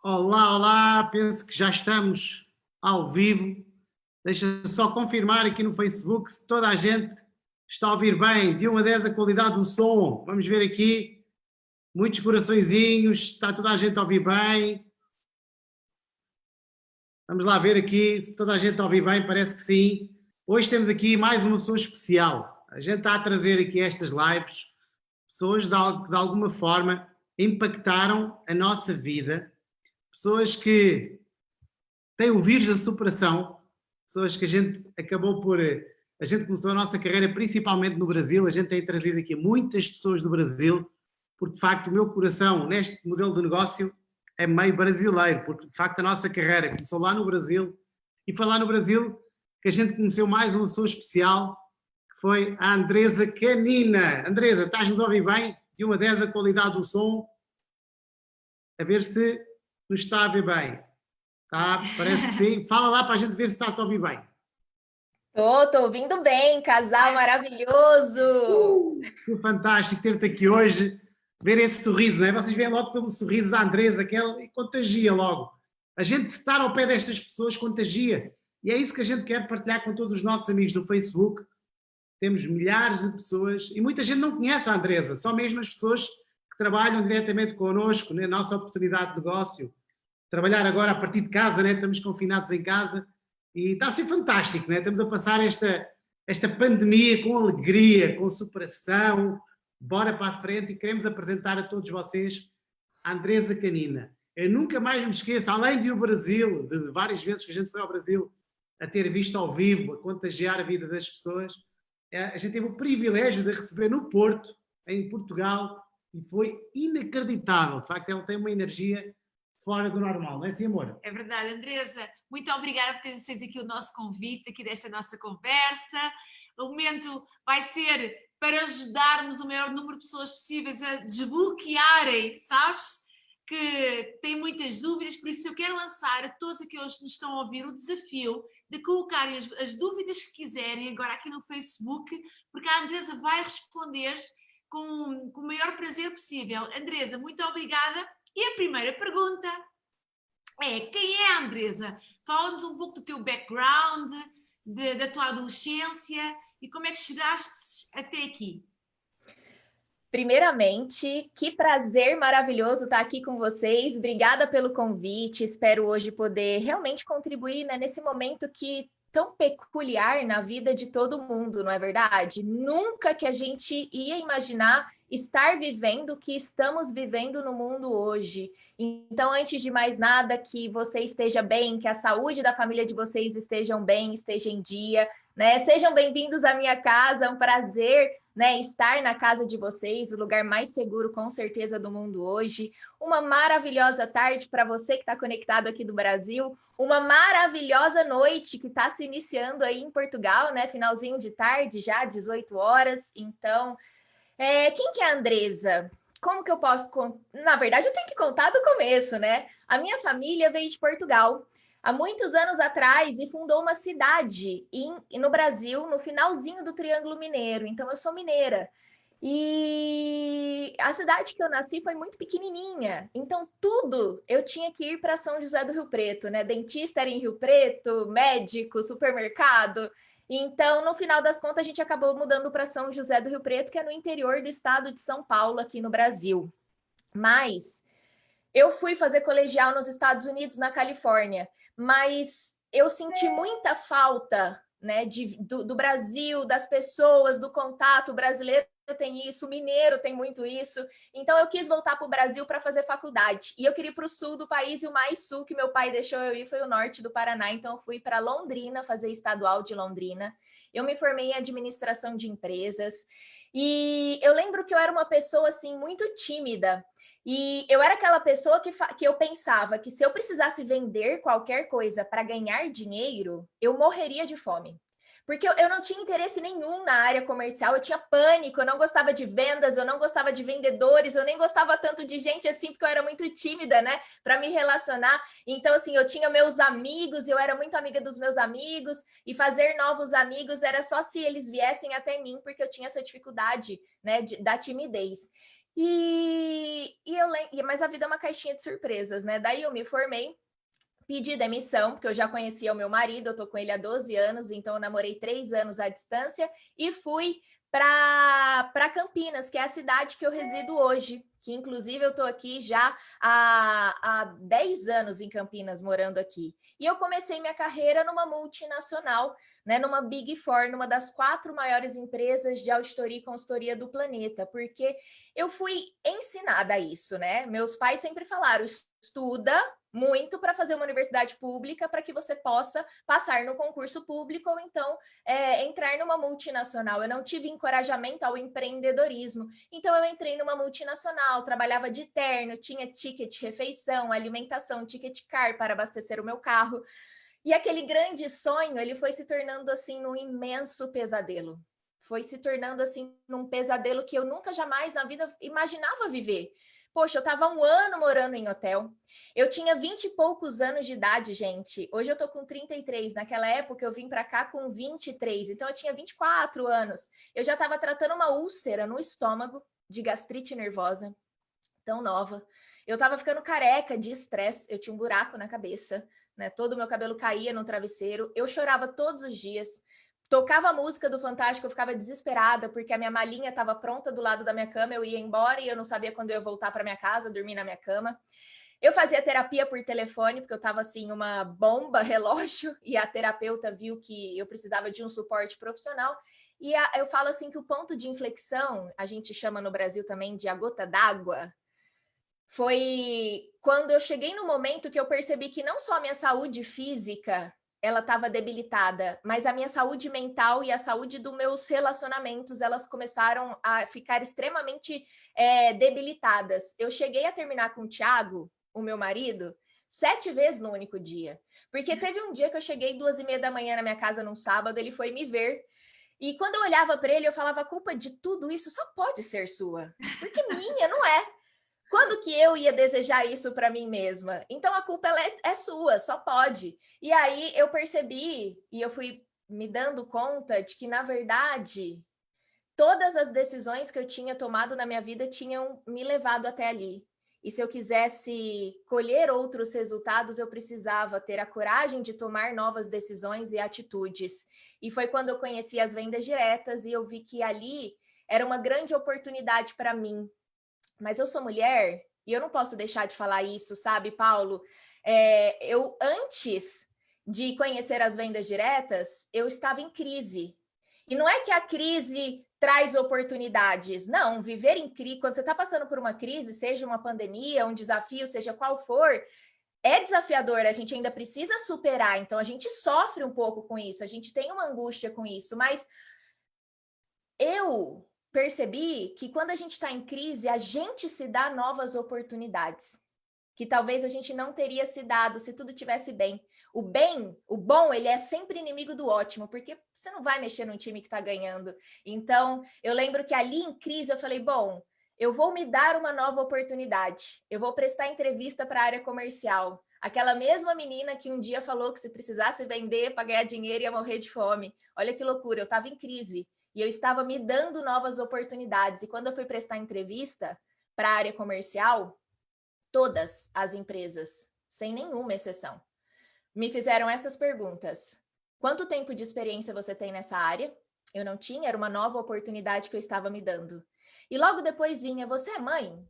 Olá, olá, penso que já estamos ao vivo. Deixa só confirmar aqui no Facebook se toda a gente está a ouvir bem. De 1 a 10 a qualidade do som. Vamos ver aqui. Muitos coraçõezinhos. Está toda a gente a ouvir bem. Vamos lá ver aqui se toda a gente a ouvir bem. Parece que sim. Hoje temos aqui mais uma pessoa especial. A gente está a trazer aqui estas lives. Pessoas que de alguma forma impactaram a nossa vida. Pessoas que têm o vírus da superação, pessoas que a gente acabou por. A gente começou a nossa carreira principalmente no Brasil, a gente tem trazido aqui muitas pessoas do Brasil, porque de facto o meu coração neste modelo de negócio é meio brasileiro, porque de facto a nossa carreira começou lá no Brasil e foi lá no Brasil que a gente conheceu mais uma pessoa especial, que foi a Andresa Canina. Andresa, estás-nos a ouvir bem? De 1 a 10 a qualidade do som, a ver se nos está a ver bem. Tá, parece que sim. Fala lá para a gente ver se está a ouvir bem. Tô ouvindo bem, casal maravilhoso! Que fantástico ter-te aqui hoje, ver esse sorriso, não é? Vocês veem logo pelo sorriso da Andresa, que ela contagia logo. A gente estar ao pé destas pessoas contagia. E é isso que a gente quer partilhar com todos os nossos amigos do Facebook. Temos milhares de pessoas e muita gente não conhece a Andresa, só mesmo as pessoas que trabalham diretamente connosco, na nossa oportunidade de negócio. Trabalhar agora a partir de casa, né? Estamos confinados em casa e está a ser fantástico, né? Estamos a passar esta pandemia com alegria, com superação, bora para a frente e queremos apresentar a todos vocês a Andresa Canina. Eu nunca mais me esqueço, além de o Brasil, de várias vezes que a gente foi ao Brasil a ter visto ao vivo, a contagiar a vida das pessoas, a gente teve o privilégio de receber no Porto, em Portugal, e foi inacreditável. De facto, ela tem uma energia fora do normal, não é assim, amor? É verdade, Andresa, muito obrigada por teres aceito aqui o nosso convite, aqui desta nossa conversa. O momento vai ser para ajudarmos o maior número de pessoas possíveis a desbloquearem, sabes? Que têm muitas dúvidas, por isso eu quero lançar a todos aqueles que nos estão a ouvir o desafio de colocarem as dúvidas que quiserem agora aqui no Facebook, porque a Andresa vai responder com o maior prazer possível. Andresa, muito obrigada. E a primeira pergunta é: quem é a Andresa? Fala-nos um pouco do teu background, da tua adolescência e como é que chegaste até aqui. Primeiramente, que prazer maravilhoso estar aqui com vocês. Obrigada pelo convite. Espero hoje poder realmente contribuir, né, nesse momento que tão peculiar na vida de todo mundo, não é verdade? Nunca que a gente ia imaginar estar vivendo o que estamos vivendo no mundo hoje. Então, antes de mais nada, que você esteja bem, que a saúde da família de vocês esteja em dia, né? Sejam bem-vindos à minha casa, é um prazer, né, estar na casa de vocês, o lugar mais seguro, com certeza, do mundo hoje. Uma maravilhosa tarde para você que está conectado aqui do Brasil, uma maravilhosa noite que está se iniciando aí em Portugal, né? Finalzinho de tarde, já 18 horas. Então, quem que é a Andresa? Como que eu posso... Na verdade, eu tenho que contar do começo, né? A minha família veio de Portugal há muitos anos atrás e fundou uma cidade no Brasil, no finalzinho do Triângulo Mineiro. Então, eu sou mineira. E a cidade que eu nasci foi muito pequenininha, então tudo eu tinha que ir para São José do Rio Preto, né? Dentista era em Rio Preto, médico, supermercado. Então, no final das contas, a gente acabou mudando para São José do Rio Preto, que é no interior do estado de São Paulo, aqui no Brasil. Mas eu fui fazer colegial nos Estados Unidos, na Califórnia, mas eu senti muita falta, né, do Brasil, das pessoas, do contato. O brasileiro tem isso, o mineiro tem muito isso. Então eu quis voltar para o Brasil para fazer faculdade. E eu queria ir para o sul do país, e o mais sul que meu pai deixou eu ir foi o norte do Paraná. Então eu fui para Londrina, fazer estadual de Londrina. Eu me formei em administração de empresas. E eu lembro que eu era uma pessoa assim muito tímida. E eu era aquela pessoa que eu pensava que se eu precisasse vender qualquer coisa para ganhar dinheiro, eu morreria de fome. Porque eu não tinha interesse nenhum na área comercial, eu tinha pânico, eu não gostava de vendas, eu não gostava de vendedores, eu nem gostava tanto de gente assim, porque eu era muito tímida, né, para me relacionar. Então, assim, eu tinha meus amigos, eu era muito amiga dos meus amigos, e fazer novos amigos era só se eles viessem até mim, porque eu tinha essa dificuldade, né, da timidez. E eu mas a vida é uma caixinha de surpresas, né? Daí eu me formei, pedi demissão, porque eu já conhecia o meu marido, eu tô com ele há 12 anos, então eu namorei 3 anos à distância e fui para Campinas, que é a cidade que eu resido hoje, que inclusive eu tô aqui já há 10 anos em Campinas, morando aqui. E eu comecei minha carreira numa multinacional, né, numa Big Four, numa das 4 maiores empresas de auditoria e consultoria do planeta, porque eu fui ensinada a isso, né? Meus pais sempre falaram, estuda muito para fazer uma universidade pública para que você possa passar no concurso público ou então entrar numa multinacional. Eu não tive encorajamento ao empreendedorismo, então eu entrei numa multinacional, trabalhava de terno, tinha ticket refeição, alimentação, ticket car para abastecer o meu carro. E aquele grande sonho, ele foi se tornando assim num imenso pesadelo. Foi se tornando assim num pesadelo que eu nunca jamais na vida imaginava viver. Poxa, eu estava 1 ano morando em hotel. Eu tinha 20 e poucos anos de idade, gente. Hoje eu tô com 33. Naquela época eu vim para cá com 23. Então eu tinha 24 anos. Eu já estava tratando uma úlcera no estômago de gastrite nervosa. Tão nova. Eu estava ficando careca de estresse. Eu tinha um buraco na cabeça, né? Todo o meu cabelo caía no travesseiro. Eu chorava todos os dias. Tocava a música do Fantástico, eu ficava desesperada, porque a minha malinha estava pronta do lado da minha cama, eu ia embora e eu não sabia quando eu ia voltar para minha casa, dormir na minha cama. Eu fazia terapia por telefone, porque eu estava assim, uma bomba relógio, e a terapeuta viu que eu precisava de um suporte profissional. E eu falo assim que o ponto de inflexão, a gente chama no Brasil também de a gota d'água, foi quando eu cheguei no momento que eu percebi que não só a minha saúde física ela estava debilitada, mas a minha saúde mental e a saúde dos meus relacionamentos, elas começaram a ficar extremamente debilitadas. Eu cheguei a terminar com o Thiago, o meu marido, 7 vezes no único dia. Porque teve um dia que eu cheguei 2h30 da manhã na minha casa num sábado, ele foi me ver. E quando eu olhava para ele, eu falava, a culpa de tudo isso só pode ser sua. Porque minha não é. Quando que eu ia desejar isso para mim mesma? Então a culpa ela é sua, só pode. E aí eu percebi e eu fui me dando conta de que, na verdade, todas as decisões que eu tinha tomado na minha vida tinham me levado até ali. E se eu quisesse colher outros resultados, eu precisava ter a coragem de tomar novas decisões e atitudes. E foi quando eu conheci as vendas diretas e eu vi que ali era uma grande oportunidade para mim. Mas eu sou mulher e eu não posso deixar de falar isso, sabe, Paulo? Eu, antes de conhecer as vendas diretas, eu estava em crise. E não é que a crise traz oportunidades. Não, viver em crise, quando você está passando por uma crise, seja uma pandemia, um desafio, seja qual for, é desafiador, a gente ainda precisa superar. Então, a gente sofre um pouco com isso, a gente tem uma angústia com isso, mas eu percebi que quando a gente está em crise, a gente se dá novas oportunidades, que talvez a gente não teria se dado se tudo tivesse bem. O bom, ele é sempre inimigo do ótimo, porque você não vai mexer num time que está ganhando. Então, eu lembro que ali em crise eu falei, bom, eu vou me dar uma nova oportunidade, eu vou prestar entrevista para a área comercial. Aquela mesma menina que um dia falou que se precisasse vender para ganhar dinheiro ia morrer de fome. Olha que loucura, eu estava em crise. E eu estava me dando novas oportunidades. E quando eu fui prestar entrevista para a área comercial, todas as empresas, sem nenhuma exceção, me fizeram essas perguntas. Quanto tempo de experiência você tem nessa área? Eu não tinha, era uma nova oportunidade que eu estava me dando. E logo depois vinha, você é mãe?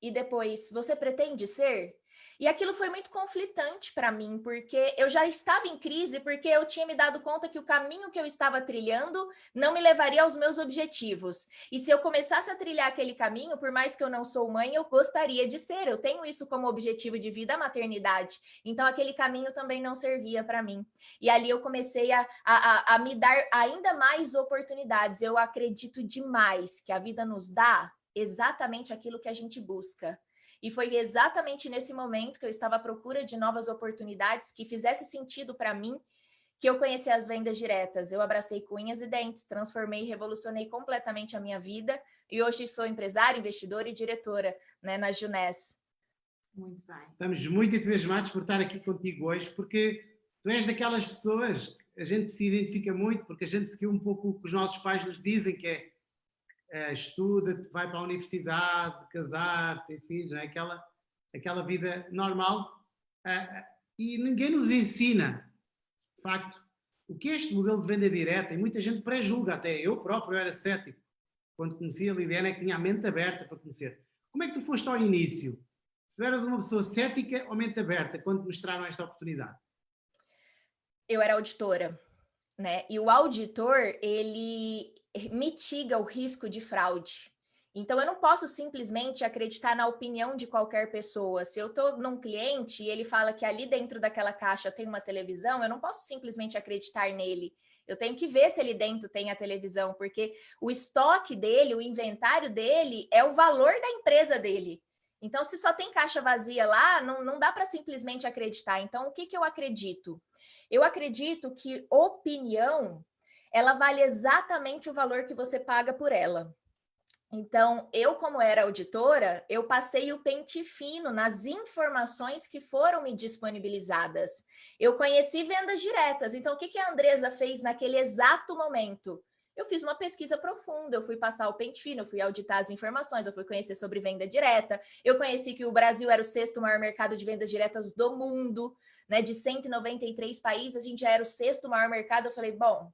E depois, você pretende ser? E aquilo foi muito conflitante para mim, porque eu já estava em crise, porque eu tinha me dado conta que o caminho que eu estava trilhando não me levaria aos meus objetivos. E se eu começasse a trilhar aquele caminho, por mais que eu não sou mãe, eu gostaria de ser. Eu tenho isso como objetivo de vida, a maternidade. Então, aquele caminho também não servia para mim. E ali eu comecei a me dar ainda mais oportunidades. Eu acredito demais que a vida nos dá exatamente aquilo que a gente busca. E foi exatamente nesse momento que eu estava à procura de novas oportunidades que fizesse sentido para mim, que eu conheci as vendas diretas. Eu abracei com unhas e dentes, transformei e revolucionei completamente a minha vida e hoje sou empresária, investidora e diretora, né, na Juness. Muito bem. Estamos muito entusiasmados por estar aqui contigo hoje, porque tu és daquelas pessoas, a gente se identifica muito, porque a gente seguiu um pouco o que os nossos pais nos dizem, que é estuda, vai para a universidade, casar, ter filhos, não é? Aquela vida normal. E ninguém nos ensina, de facto, o que é este modelo de venda direta, e muita gente pré-julga até. Eu próprio era cético quando conheci a Lidiana, é que tinha a mente aberta para conhecer. Como é que tu foste ao início? Tu eras uma pessoa cética ou mente aberta quando te mostraram esta oportunidade? Eu era auditora, né? E o auditor, ele mitiga o risco de fraude. Então, eu não posso simplesmente acreditar na opinião de qualquer pessoa. Se eu estou num cliente e ele fala que ali dentro daquela caixa tem uma televisão, eu não posso simplesmente acreditar nele. Eu tenho que ver se ali dentro tem a televisão, porque o estoque dele, o inventário dele, é o valor da empresa dele. Então, se só tem caixa vazia lá, não dá para simplesmente acreditar. Então, o que eu acredito? Eu acredito que opinião, ela vale exatamente o valor que você paga por ela. Então, eu, como era auditora, eu passei o pente fino nas informações que foram me disponibilizadas. Eu conheci vendas diretas. Então, o que a Andresa fez naquele exato momento? Eu fiz uma pesquisa profunda, eu fui passar o pente fino, eu fui auditar as informações, eu fui conhecer sobre venda direta, eu conheci que o Brasil era o 6º maior mercado de vendas diretas do mundo, né? De 193 países, a gente já era o 6º maior mercado. Eu falei, bom,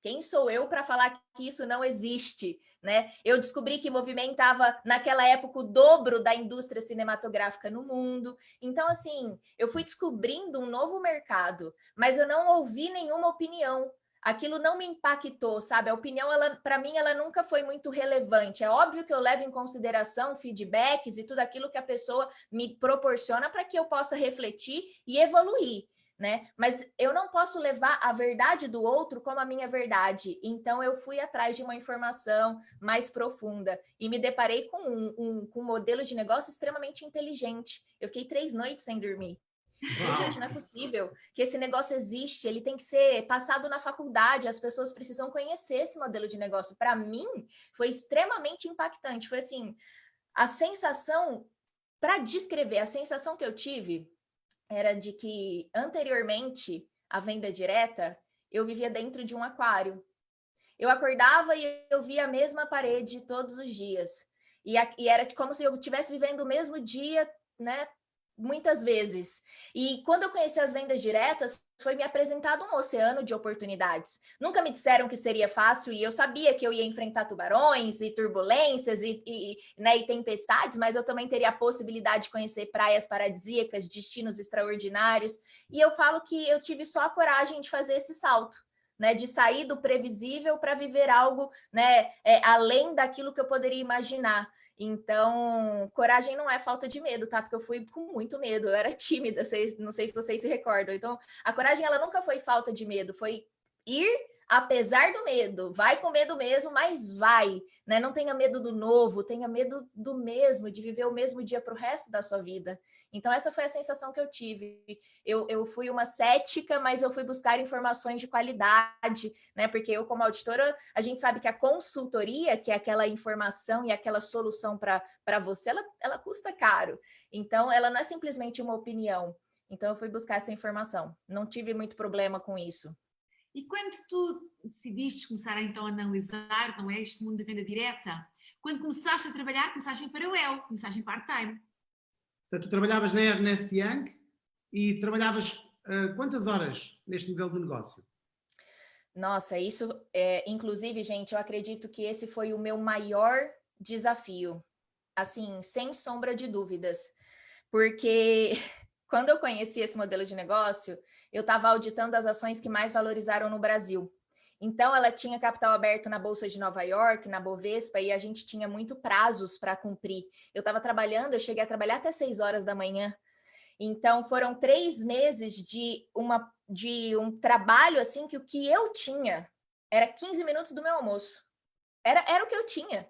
quem sou eu para falar que isso não existe, né? Eu descobri que movimentava, naquela época, o dobro da indústria cinematográfica no mundo. Então, assim, eu fui descobrindo um novo mercado, mas eu não ouvi nenhuma opinião. Aquilo não me impactou, sabe? A opinião, para mim, ela nunca foi muito relevante. É óbvio que eu levo em consideração feedbacks e tudo aquilo que a pessoa me proporciona para que eu possa refletir e evoluir, né? Mas eu não posso levar a verdade do outro como a minha verdade. Então, eu fui atrás de uma informação mais profunda e me deparei com um modelo de negócio extremamente inteligente. Eu fiquei 3 noites sem dormir. Falei, gente, não é possível que esse negócio existe, ele tem que ser passado na faculdade, as pessoas precisam conhecer esse modelo de negócio. Para mim, foi extremamente impactante. Foi assim, a sensação, para descrever, a sensação que eu tive era de que, anteriormente à venda direta, eu vivia dentro de um aquário. Eu acordava e eu via a mesma parede todos os dias. E era como se eu estivesse vivendo o mesmo dia, né? Muitas vezes. E quando eu conheci as vendas diretas, foi me apresentado um oceano de oportunidades. Nunca me disseram que seria fácil, e eu sabia que eu ia enfrentar tubarões e turbulências né, e tempestades, mas eu também teria a possibilidade de conhecer praias paradisíacas, destinos extraordinários. E eu falo que eu tive só a coragem de fazer esse salto, né, de sair do previsível para viver algo, né, além daquilo que eu poderia imaginar. Então, coragem não é falta de medo, tá? Porque eu fui com muito medo, eu era tímida, não sei se vocês se recordam. Então, a coragem, ela nunca foi falta de medo, foi ir apesar do medo. Vai com medo mesmo, mas vai, né? Não tenha medo do novo, tenha medo do mesmo, de viver o mesmo dia para o resto da sua vida. Então, essa foi a sensação que eu tive. Eu fui uma cética, mas eu fui buscar informações de qualidade, né? Porque eu, como auditora, a gente sabe que a consultoria, que é aquela informação e aquela solução para você, ela custa caro. Então, ela não é simplesmente uma opinião. Então, eu fui buscar essa informação. Não tive muito problema com isso. E quando tu decidiste começar então a analisar, não é, este mundo da venda direta, quando começaste a trabalhar, começaste em paralelo, começaste em part-time. Portanto, tu trabalhavas na Ernst Young e trabalhavas quantas horas neste modelo de negócio? Nossa, isso, inclusive, gente, eu acredito que esse foi o meu maior desafio, assim, sem sombra de dúvidas, porque quando eu conheci esse modelo de negócio, eu estava auditando as ações que mais valorizaram no Brasil. Então, ela tinha capital aberto na Bolsa de Nova York, na Bovespa, e a gente tinha muito prazos para cumprir. Eu estava trabalhando, eu cheguei a trabalhar até 6 horas da manhã. Então, foram 3 meses de um trabalho, assim, que o que eu tinha era 15 minutos do meu almoço. Era o que eu tinha.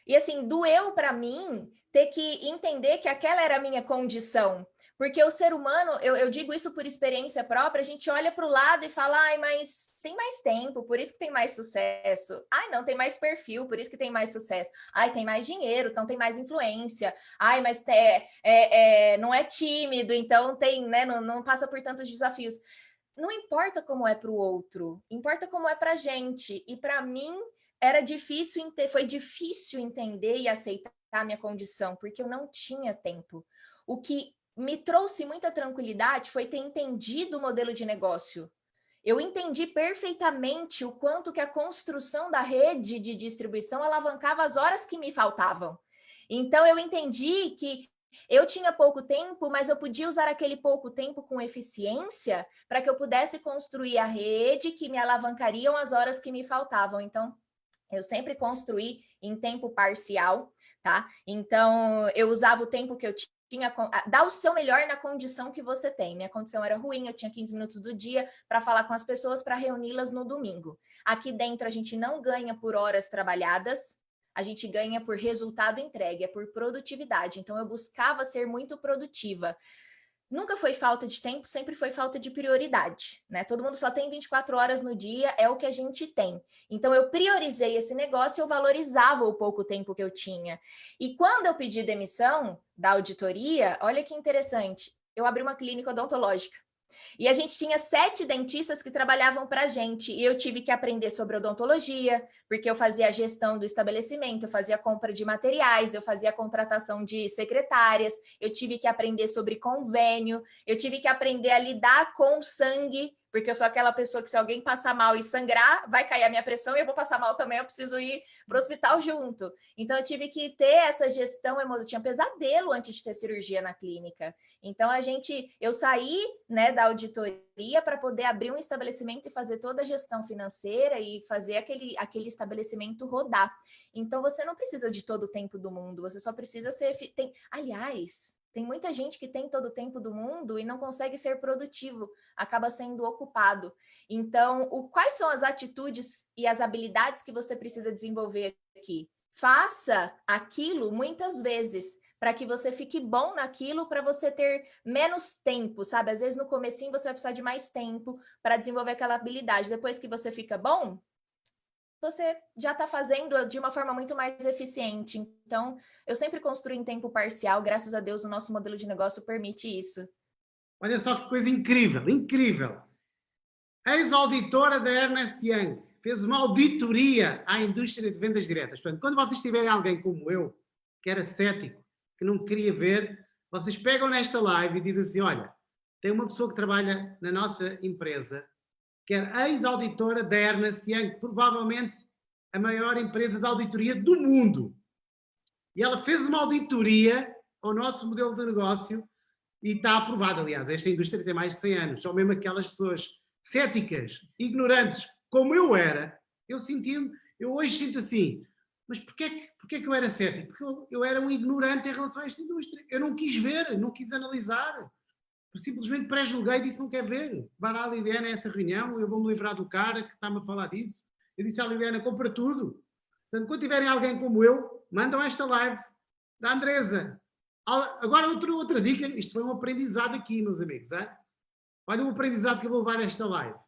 E, assim, doeu para mim ter que entender que aquela era a minha condição. Porque o ser humano, eu digo isso por experiência própria, a gente olha para o lado e fala, ai, mas tem mais tempo, por isso que tem mais sucesso. Ai, não, tem mais perfil, por isso que tem mais sucesso. Ai, tem mais dinheiro, então tem mais influência. Ai, mas não é tímido, então tem, né, não passa por tantos desafios. Não importa como é para o outro, importa como é para a gente. E para mim, foi difícil entender e aceitar a minha condição, porque eu não tinha tempo. O que me trouxe muita tranquilidade foi ter entendido o modelo de negócio. Eu entendi perfeitamente o quanto que a construção da rede de distribuição alavancava as horas que me faltavam. Então, eu entendi que eu tinha pouco tempo, mas eu podia usar aquele pouco tempo com eficiência para que eu pudesse construir a rede que me alavancariam as horas que me faltavam. Então, eu sempre construí em tempo parcial, tá? Então, eu usava o tempo que eu tinha, dá o seu melhor na condição que você tem. Minha condição era ruim, eu tinha 15 minutos do dia para falar com as pessoas, para reuni-las no domingo. Aqui dentro, a gente não ganha por horas trabalhadas, a gente ganha por resultado entregue, é por produtividade. Então, eu buscava ser muito produtiva. Nunca foi falta de tempo, sempre foi falta de prioridade, né? Todo mundo só tem 24 horas no dia, é o que a gente tem. Então, eu priorizei esse negócio e eu valorizava o pouco tempo que eu tinha. E quando eu pedi demissão da auditoria, olha que interessante, eu abri uma clínica odontológica. E a gente tinha 7 dentistas que trabalhavam para a gente. E eu tive que aprender sobre odontologia, porque eu fazia a gestão do estabelecimento, eu fazia a compra de materiais, eu fazia a contratação de secretárias, eu tive que aprender sobre convênio, eu tive que aprender a lidar com sangue, porque eu sou aquela pessoa que se alguém passar mal e sangrar, vai cair a minha pressão e eu vou passar mal também, eu preciso ir para o hospital junto. Então, eu tive que ter essa gestão emocional. Eu tinha pesadelo antes de ter cirurgia na clínica. Então, eu saí, né, da auditoria para poder abrir um estabelecimento e fazer toda a gestão financeira e fazer aquele estabelecimento rodar. Então, você não precisa de todo o tempo do mundo, você só precisa ser... Aliás... Tem muita gente que tem todo o tempo do mundo e não consegue ser produtivo, acaba sendo ocupado. Então, quais são as atitudes e as habilidades que você precisa desenvolver aqui? Faça aquilo muitas vezes, para que você fique bom naquilo, para você ter menos tempo, sabe? Às vezes no comecinho você vai precisar de mais tempo para desenvolver aquela habilidade. Depois que você fica bom, você já está fazendo de uma forma muito mais eficiente. Então, eu sempre construo em tempo parcial, graças a Deus o nosso modelo de negócio permite isso. Olha só que coisa incrível, incrível. A ex-auditora da Ernst Young fez uma auditoria à indústria de vendas diretas. Portanto, quando vocês tiverem alguém como eu, que era cético, que não queria ver, vocês pegam nesta live e dizem assim, olha, tem uma pessoa que trabalha na nossa empresa, que é ex-auditora da Ernst Young, provavelmente a maior empresa de auditoria do mundo. E ela fez uma auditoria ao nosso modelo de negócio e está aprovada, aliás. Esta indústria tem mais de 100 anos. São mesmo aquelas pessoas céticas, ignorantes, como eu era. Eu hoje sinto assim, mas porquê que eu era cético? Porque eu era um ignorante em relação a esta indústria. Eu não quis ver, não quis analisar. Simplesmente pré-julguei e disse não quer ver. Vai lá a Liliana a essa reunião, eu vou-me livrar do cara que está-me a falar disso. Eu disse à Liliana, compra tudo. Portanto, quando tiverem alguém como eu, mandam esta live da Andresa. Agora outra dica, isto foi um aprendizado aqui, meus amigos. Hein? Olha o aprendizado que eu vou levar nesta live.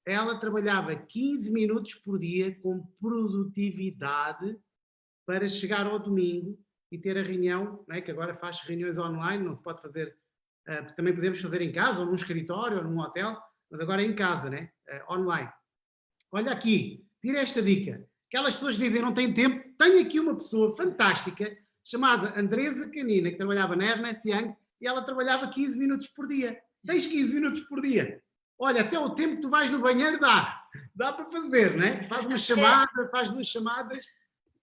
Ela trabalhava 15 minutos por dia com produtividade para chegar ao domingo e ter a reunião, não é? Que agora faz reuniões online, não se pode fazer... também podemos fazer em casa, ou num escritório, ou num hotel, mas agora é em casa, né? Online. Olha aqui, tira esta dica. Aquelas pessoas que dizem não têm tempo, tenho aqui uma pessoa fantástica, chamada Andresa Canina, que trabalhava na Ernst Young, e ela trabalhava 15 minutos por dia. Tens 15 minutos por dia. Olha, até o tempo que tu vais no banheiro dá para fazer, né? Faz uma chamada, faz 2 chamadas...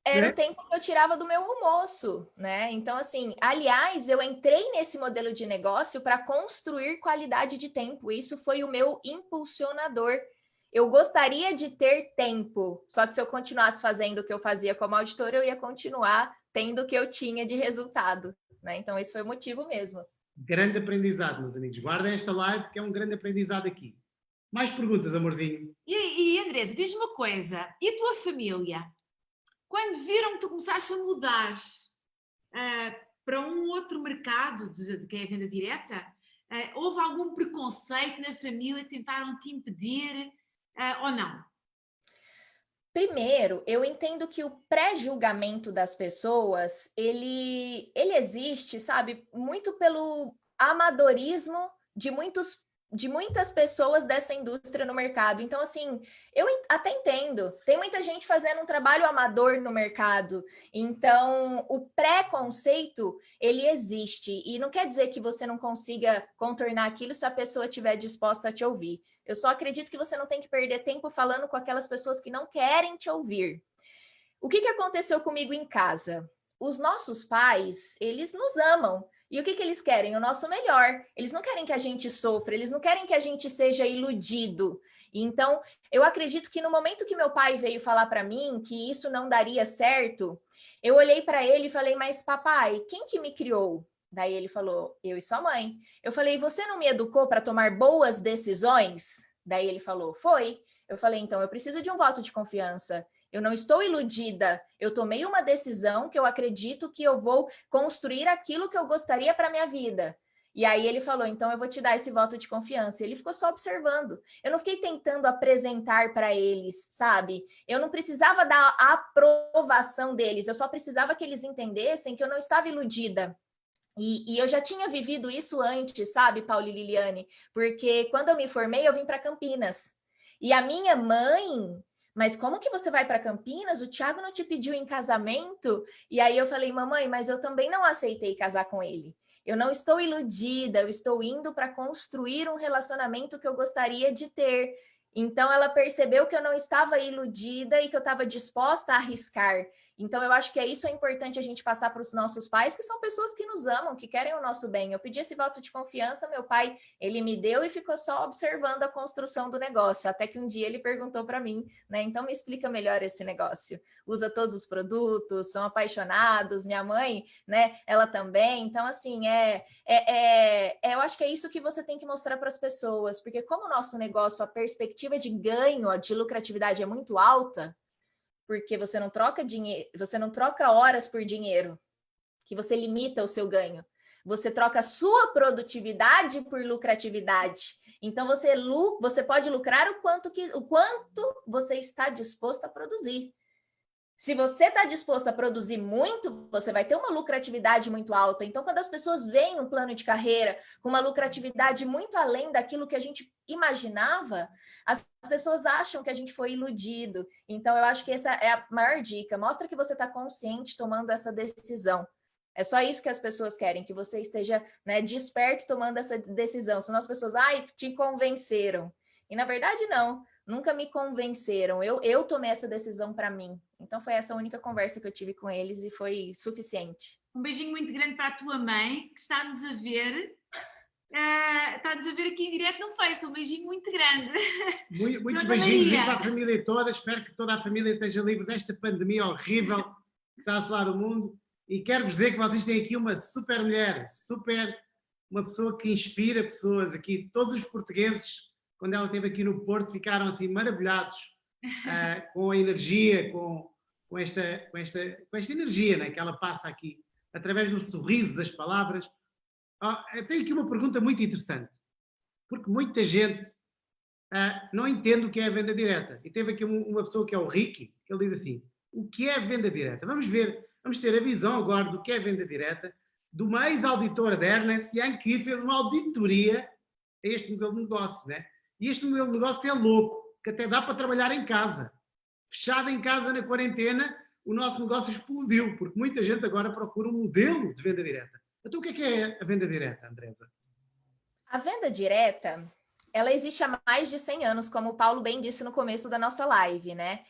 Era o tempo que eu tirava do meu almoço, né? Então, assim, aliás, eu entrei nesse modelo de negócio para construir qualidade de tempo. Isso foi o meu impulsionador. Eu gostaria de ter tempo, só que se eu continuasse fazendo o que eu fazia como auditora, eu ia continuar tendo o que eu tinha de resultado, né? Então, esse foi o motivo mesmo. Grande aprendizado, meus amigos. Guardem esta live, que é um grande aprendizado aqui. Mais perguntas, amorzinho? E Andresa, diz-me uma coisa. E a tua família? Quando viram que tu começaste a mudar para um outro mercado, que é a venda direta, houve algum preconceito na família que tentaram te impedir ou não? Primeiro, eu entendo que o pré-julgamento das pessoas, ele existe, sabe, muito pelo amadorismo de muitos de muitas pessoas dessa indústria no mercado. Então, assim, eu até entendo. Tem muita gente fazendo um trabalho amador no mercado. Então, o preconceito, ele existe. E não quer dizer que você não consiga contornar aquilo se a pessoa estiver disposta a te ouvir. Eu só acredito que você não tem que perder tempo falando com aquelas pessoas que não querem te ouvir. O que aconteceu comigo em casa? Os nossos pais, eles nos amam. E o que eles querem? O nosso melhor. Eles não querem que a gente sofra, eles não querem que a gente seja iludido. Então, eu acredito que no momento que meu pai veio falar para mim que isso não daria certo, eu olhei para ele e falei, mas papai, quem que me criou? Daí ele falou, eu e sua mãe. Eu falei, você não me educou para tomar boas decisões? Daí ele falou, foi. Eu falei, então eu preciso de um voto de confiança. Eu não estou iludida, eu tomei uma decisão que eu acredito que eu vou construir aquilo que eu gostaria para a minha vida. E aí ele falou, então eu vou te dar esse voto de confiança. Ele ficou só observando. Eu não fiquei tentando apresentar para eles, sabe? Eu não precisava da aprovação deles, eu só precisava que eles entendessem que eu não estava iludida. E eu já tinha vivido isso antes, sabe, Paulo e Liliane? Porque quando eu me formei, eu vim para Campinas. E a minha mãe... Mas como que você vai para Campinas? O Thiago não te pediu em casamento? E aí eu falei, mamãe, mas eu também não aceitei casar com ele. Eu não estou iludida, eu estou indo para construir um relacionamento que eu gostaria de ter. Então ela percebeu que eu não estava iludida e que eu estava disposta a arriscar. Então eu acho que isso é importante a gente passar para os nossos pais, que são pessoas que nos amam, que querem o nosso bem. Eu pedi esse voto de confiança, meu pai, ele me deu e ficou só observando a construção do negócio, até que um dia ele perguntou para mim, né? Então me explica melhor esse negócio. Usa todos os produtos, são apaixonados, minha mãe, né? Ela também. Então assim, eu acho que é isso que você tem que mostrar para as pessoas, porque como o nosso negócio, a perspectiva de ganho, de lucratividade é muito alta, porque você não troca dinheiro, você não troca horas por dinheiro, que você limita o seu ganho. Você troca a sua produtividade por lucratividade. Então você pode lucrar o quanto você está disposto a produzir. Se você está disposto a produzir muito, você vai ter uma lucratividade muito alta. Então, quando as pessoas veem um plano de carreira com uma lucratividade muito além daquilo que a gente imaginava, as pessoas acham que a gente foi iludido. Então, eu acho que essa é a maior dica. Mostra que você está consciente tomando essa decisão. É só isso que as pessoas querem, que você esteja, né, desperto tomando essa decisão. Senão as pessoas, te convenceram. E na verdade, não. Nunca me convenceram. Eu tomei essa decisão para mim. Então foi essa a única conversa que eu tive com eles e foi suficiente. Um beijinho muito grande para a tua mãe, que está-nos a ver. Está-nos a ver aqui em direto no Face. Um beijinho muito grande. Muitos beijinhos para a família toda. Espero que toda a família esteja livre desta pandemia horrível que está a assolar o mundo. E quero-vos dizer que vocês têm aqui uma super mulher, uma pessoa que inspira pessoas aqui. Todos os portugueses, quando ela esteve aqui no Porto, ficaram assim maravilhados com a energia, com esta energia, né, que ela passa aqui, através do sorriso, das palavras. Eu tenho aqui uma pergunta muito interessante, porque muita gente não entende o que é a venda direta. E teve aqui uma pessoa que é o Ricky, que ele diz assim, o que é a venda direta? Vamos ter a visão agora do que é a venda direta, de uma ex-auditora da Ernst Young que fez uma auditoria a este modelo de negócio, né? E este modelo de negócio é louco, que até dá para trabalhar em casa. Fechado em casa na quarentena, o nosso negócio explodiu, porque muita gente agora procura um modelo de venda direta. Então o que é a venda direta, Andresa? A venda direta, ela existe há mais de 100 anos, como o Paulo bem disse no começo da nossa live, né?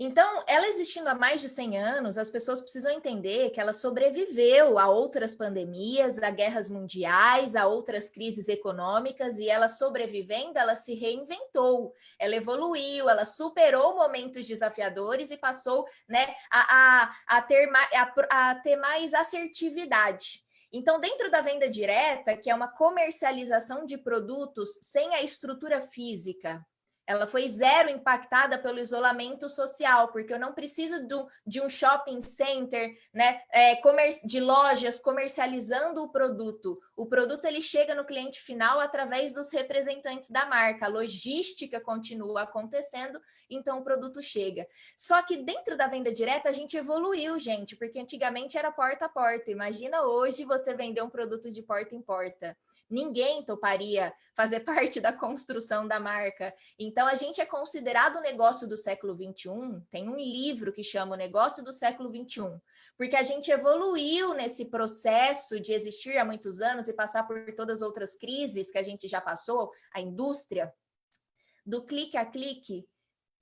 Então, ela existindo há mais de 100 anos, as pessoas precisam entender que ela sobreviveu a outras pandemias, a guerras mundiais, a outras crises econômicas, e ela sobrevivendo, ela se reinventou, ela evoluiu, ela superou momentos desafiadores e passou, né, a ter mais assertividade. Então, dentro da venda direta, que é uma comercialização de produtos sem a estrutura física, ela foi zero impactada pelo isolamento social, porque eu não preciso de um shopping center, né, de lojas comercializando o produto. O produto ele chega no cliente final através dos representantes da marca, a logística continua acontecendo, então o produto chega. Só que dentro da venda direta a gente evoluiu, gente, porque antigamente era porta a porta. Imagina hoje você vender um produto de porta em porta. Ninguém toparia fazer parte da construção da marca. Então, a gente é considerado o negócio do século XXI. Tem um livro que chama O Negócio do Século XXI, porque a gente evoluiu nesse processo de existir há muitos anos e passar por todas as outras crises que a gente já passou, a indústria, do clique a clique,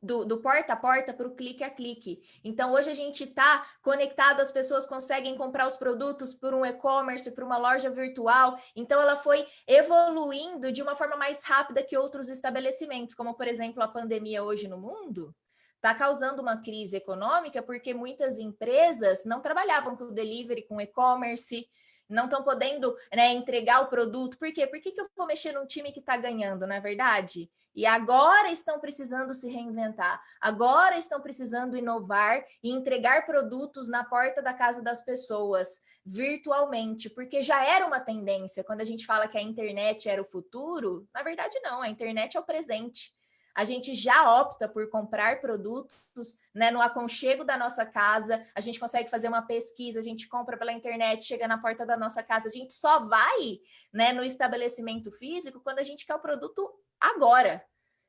do porta a porta para o clique a clique. Então, hoje a gente está conectado, as pessoas conseguem comprar os produtos por um e-commerce, por uma loja virtual. Então, ela foi evoluindo de uma forma mais rápida que outros estabelecimentos, como, por exemplo, a pandemia hoje no mundo. Está causando uma crise econômica porque muitas empresas não trabalhavam com delivery, com e-commerce, não estão podendo, né, entregar o produto. Por quê? Por que eu vou mexer num time que está ganhando, não é verdade? E agora estão precisando se reinventar, agora estão precisando inovar e entregar produtos na porta da casa das pessoas, virtualmente, porque já era uma tendência. Quando a gente fala que a internet era o futuro, na verdade não, a internet é o presente. A gente já opta por comprar produtos, né, no aconchego da nossa casa, a gente consegue fazer uma pesquisa, a gente compra pela internet, chega na porta da nossa casa, a gente só vai, né, no estabelecimento físico quando a gente quer o produto agora.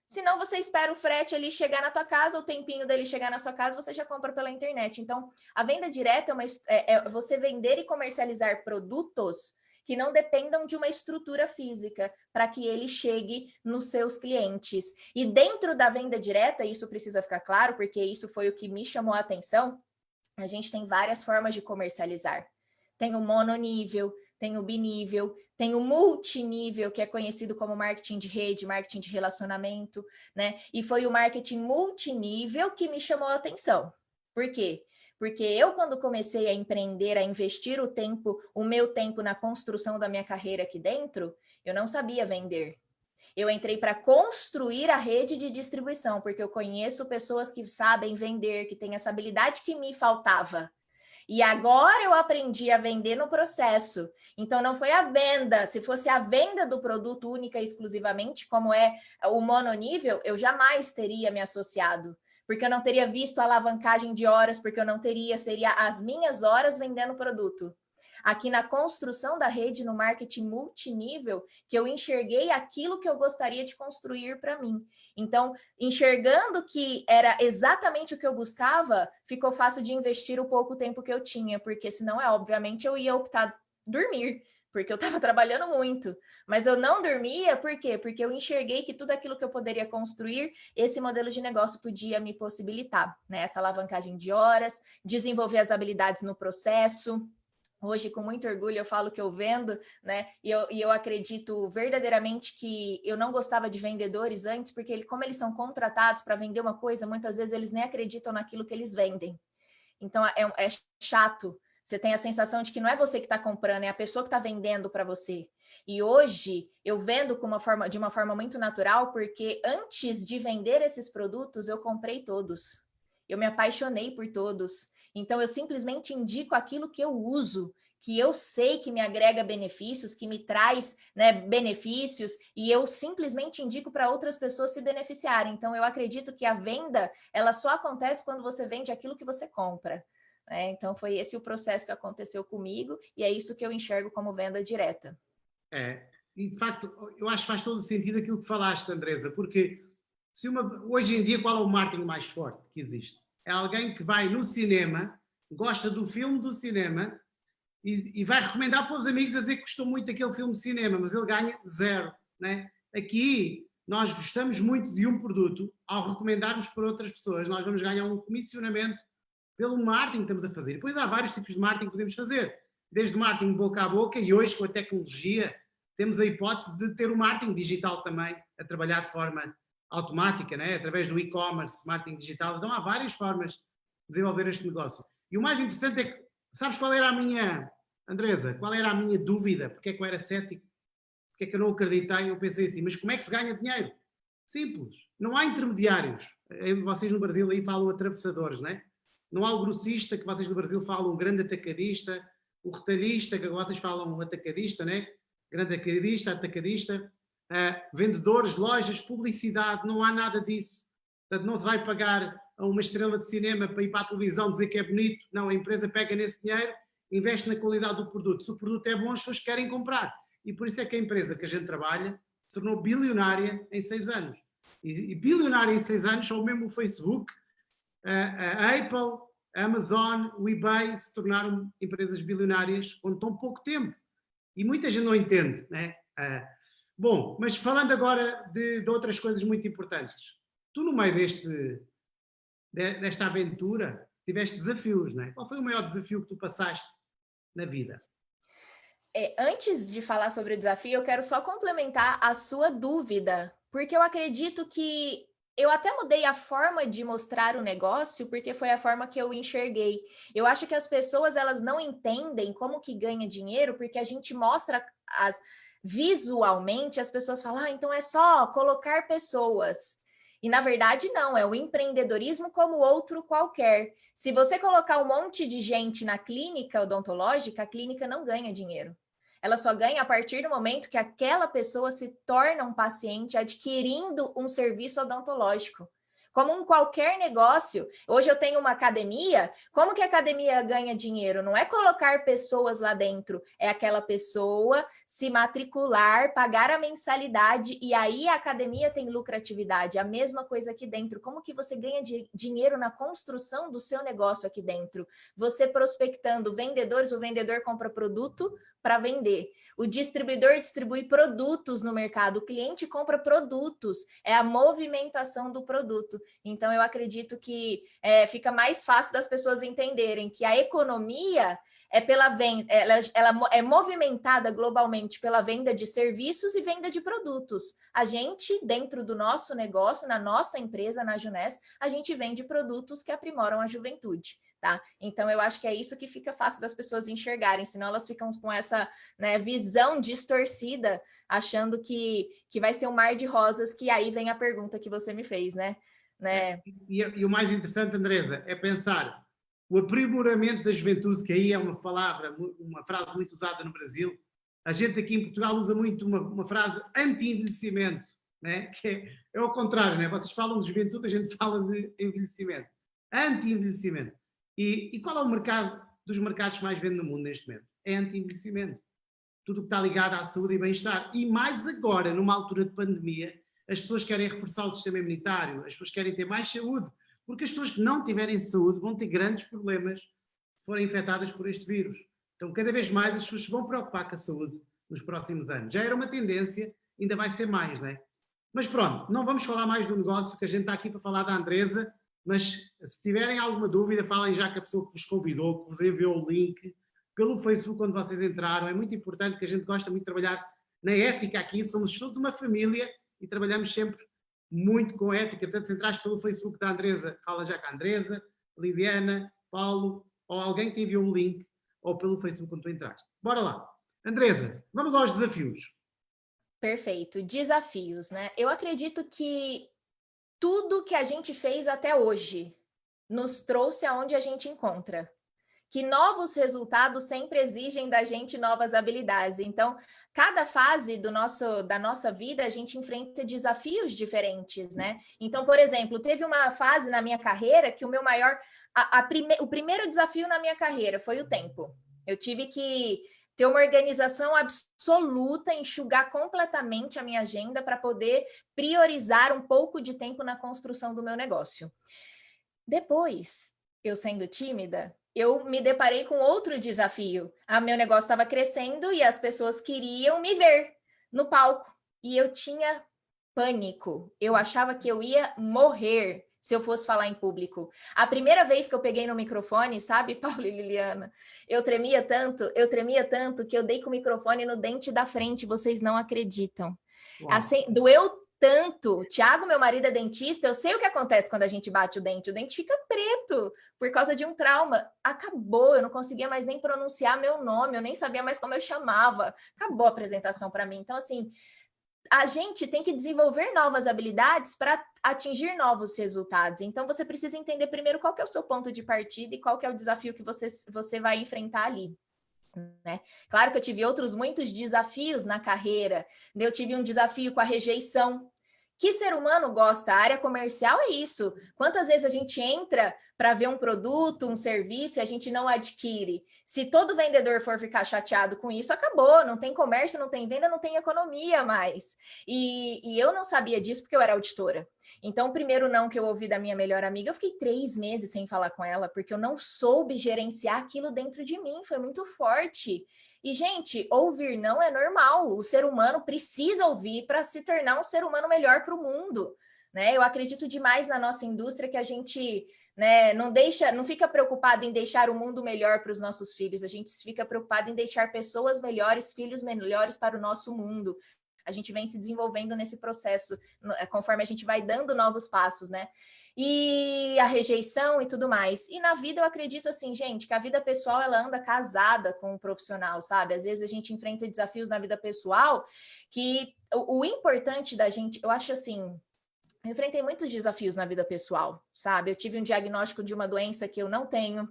Senão você espera o frete ali chegar na tua casa, o tempinho dele chegar na sua casa, você já compra pela internet. Então, a venda direta é você vender e comercializar produtos que não dependam de uma estrutura física para que ele chegue nos seus clientes. E dentro da venda direta, isso precisa ficar claro, porque isso foi o que me chamou a atenção, a gente tem várias formas de comercializar. Tem o mononível, tem o binível, tem o multinível, que é conhecido como marketing de rede, marketing de relacionamento, né? E foi o marketing multinível que me chamou a atenção. Por quê? Porque eu, quando comecei a empreender, a investir o meu tempo na construção da minha carreira aqui dentro, eu não sabia vender. Eu entrei para construir a rede de distribuição, porque eu conheço pessoas que sabem vender, que têm essa habilidade que me faltava. E agora eu aprendi a vender no processo. Então, não foi a venda. Se fosse a venda do produto única e exclusivamente, como é o mononível, eu jamais teria me associado. Porque eu não teria visto a alavancagem de horas, porque eu não teria, seria as minhas horas vendendo produto. Aqui na construção da rede, no marketing multinível, que eu enxerguei aquilo que eu gostaria de construir para mim. Então, enxergando que era exatamente o que eu buscava, ficou fácil de investir o pouco tempo que eu tinha, porque senão, obviamente, eu ia optar dormir, porque eu estava trabalhando muito. Mas eu não dormia, por quê? Porque eu enxerguei que tudo aquilo que eu poderia construir, esse modelo de negócio podia me possibilitar, né? Essa alavancagem de horas, desenvolver as habilidades no processo. Hoje, com muito orgulho, eu falo que eu vendo, né? E eu acredito verdadeiramente que eu não gostava de vendedores antes, porque como eles são contratados para vender uma coisa, muitas vezes eles nem acreditam naquilo que eles vendem. Então, é chato. Você tem a sensação de que não é você que está comprando, é a pessoa que está vendendo para você. E hoje, eu vendo de uma forma muito natural, porque antes de vender esses produtos, eu comprei todos. Eu me apaixonei por todos. Então, eu simplesmente indico aquilo que eu uso, que eu sei que me agrega benefícios, que me traz, né, benefícios, e eu simplesmente indico para outras pessoas se beneficiarem. Então, eu acredito que a venda, ela só acontece quando você vende aquilo que você compra. Então, foi esse o processo que aconteceu comigo, e é isso que eu enxergo como venda direta. E de facto, eu acho que faz todo sentido aquilo que falaste, Andresa, porque hoje em dia, qual é o marketing mais forte que existe? É alguém que vai no cinema, gosta do filme do cinema e vai recomendar para os amigos a dizer que gostou muito daquele filme de cinema, mas ele ganha zero, né? Aqui, nós gostamos muito de um produto, ao recomendarmos para outras pessoas, nós vamos ganhar um comissionamento pelo marketing que estamos a fazer. Depois há vários tipos de marketing que podemos fazer, desde marketing boca a boca, e hoje com a tecnologia temos a hipótese de ter o marketing digital também a trabalhar de forma automática, né? Através do e-commerce, marketing digital. Então há várias formas de desenvolver este negócio. E o mais interessante é que, sabes qual era a minha, Andresa, qual era a minha dúvida? Porque é que eu era cético? Porque é que eu não acreditei? Eu pensei assim, mas como é que se ganha dinheiro? Simples. não há intermediários. Vocês no Brasil aí falam atravessadores, não é? Não há o grossista, que vocês no Brasil falam o grande atacadista, o retalhista, que vocês falam o atacadista, né? Grande atacadista, vendedores, lojas, publicidade, não há nada disso. Portanto, não se vai pagar a uma estrela de cinema para ir para a televisão dizer que é bonito. Não, a empresa pega nesse dinheiro, investe na qualidade do produto. Se o produto é bom, as pessoas querem comprar. E por isso é que a empresa que a gente trabalha se tornou bilionária em 6 anos. E bilionária em 6 anos, só mesmo o Facebook, a Apple, a Amazon, o eBay se tornaram empresas bilionárias com tão pouco tempo. E muita gente não entende, né? Bom, mas falando agora de outras coisas muito importantes. Tu, no meio desta aventura, tiveste desafios, né? Qual foi o maior desafio que tu passaste na vida? Antes de falar sobre o desafio, eu quero só complementar a sua dúvida, porque eu acredito que eu até mudei a forma de mostrar o negócio, porque foi a forma que eu enxerguei. Eu acho que as pessoas, elas não entendem como que ganha dinheiro, porque a gente mostra visualmente, as pessoas falam, então é só colocar pessoas. E, na verdade, não, é o empreendedorismo como outro qualquer. Se você colocar um monte de gente na clínica odontológica, a clínica não ganha dinheiro. Ela só ganha a partir do momento que aquela pessoa se torna um paciente adquirindo um serviço odontológico. Como em qualquer negócio, hoje eu tenho uma academia, como que a academia ganha dinheiro? Não é colocar pessoas lá dentro, é aquela pessoa se matricular, pagar a mensalidade e aí a academia tem lucratividade. A mesma coisa aqui dentro. Como que você ganha dinheiro na construção do seu negócio aqui dentro? Você prospectando vendedores, o vendedor compra produto para vender. O distribuidor distribui produtos no mercado, o cliente compra produtos, é a movimentação do produto. Então, eu acredito que fica mais fácil das pessoas entenderem que a economia é pela venda, ela é movimentada globalmente pela venda de serviços e venda de produtos. A gente, dentro do nosso negócio, na nossa empresa, na Juness, a gente vende produtos que aprimoram a juventude. Tá? Então, eu acho que é isso que fica fácil das pessoas enxergarem, senão elas ficam com essa, né, visão distorcida, achando que vai ser um mar de rosas, que aí vem a pergunta que você me fez, né? E o mais interessante, Andresa, é pensar o aprimoramento da juventude, que aí é uma palavra, uma frase muito usada no Brasil. A gente aqui em Portugal usa muito uma frase anti-envelhecimento, né? Que é ao contrário, né? Vocês falam de juventude, a gente fala de envelhecimento. Anti-envelhecimento. E qual é o mercado dos mercados que mais vende no mundo neste momento? É anti-envelhecimento. Tudo que está ligado à saúde e bem-estar. E mais agora, numa altura de pandemia, as pessoas querem reforçar o sistema imunitário, as pessoas querem ter mais saúde, porque as pessoas que não tiverem saúde vão ter grandes problemas se forem infectadas por este vírus. Então, cada vez mais as pessoas se vão preocupar com a saúde nos próximos anos. Já era uma tendência, ainda vai ser mais, não é? Mas pronto, não vamos falar mais do negócio, que a gente está aqui para falar da Andresa, mas se tiverem alguma dúvida, falem já com a pessoa que vos convidou, que vos enviou o link, pelo Facebook quando vocês entraram. É muito importante, que a gente gosta muito de trabalhar na ética aqui, somos todos uma família e trabalhamos sempre muito com ética. Portanto, se entrares pelo Facebook da Andresa, fala já com a Andresa, Lidiana, Paulo, ou alguém que enviou um link, ou pelo Facebook quando tu entraste. Bora lá. Andresa, vamos aos desafios. Perfeito. Desafios, né? Eu acredito que tudo que a gente fez até hoje nos trouxe aonde a gente encontra. Que novos resultados sempre exigem da gente novas habilidades. Então, cada fase da nossa vida, a gente enfrenta desafios diferentes, né? Então, por exemplo, teve uma fase na minha carreira que o meu maior... o primeiro desafio na minha carreira foi o tempo. Eu tive que ter uma organização absoluta, enxugar completamente a minha agenda para poder priorizar um pouco de tempo na construção do meu negócio. Depois, eu sendo tímida, eu me deparei com outro desafio. Meu negócio estava crescendo e as pessoas queriam me ver no palco. E eu tinha pânico. Eu achava que eu ia morrer se eu fosse falar em público. A primeira vez que eu peguei no microfone, sabe, Paulo e Liliana, eu tremia tanto que eu dei com o microfone no dente da frente, vocês não acreditam. Assim, doeu tanto. Tiago, meu marido, é dentista, eu sei o que acontece quando a gente bate o dente fica preto por causa de um trauma. Acabou, eu não conseguia mais nem pronunciar meu nome, eu nem sabia mais como eu chamava. Acabou a apresentação para mim. Então, assim, a gente tem que desenvolver novas habilidades para atingir novos resultados. Então, você precisa entender primeiro qual que é o seu ponto de partida e qual que é o desafio que você vai enfrentar ali. Né? Claro que eu tive muitos desafios na carreira. Eu tive um desafio com a rejeição. Que ser humano gosta? A área comercial é isso. Quantas vezes a gente entra para ver um produto, um serviço e a gente não adquire? Se todo vendedor for ficar chateado com isso, acabou. Não tem comércio, não tem venda, não tem economia mais. E eu não sabia disso porque eu era auditora. Então, o primeiro não que eu ouvi da minha melhor amiga, eu fiquei 3 meses sem falar com ela, porque eu não soube gerenciar aquilo dentro de mim. Foi muito forte. E, gente, ouvir não é normal. O ser humano precisa ouvir para se tornar um ser humano melhor para o mundo. Né? Eu acredito demais na nossa indústria que a gente, né, não fica preocupado em deixar o mundo melhor para os nossos filhos. A gente fica preocupado em deixar pessoas melhores, filhos melhores para o nosso mundo. A gente vem se desenvolvendo nesse processo, conforme a gente vai dando novos passos, né? E a rejeição e tudo mais. E na vida eu acredito assim, gente, que a vida pessoal ela anda casada com o profissional, sabe? Às vezes a gente enfrenta desafios na vida pessoal que o importante da gente, eu acho assim, eu enfrentei muitos desafios na vida pessoal, sabe? Eu tive um diagnóstico de uma doença que eu não tenho.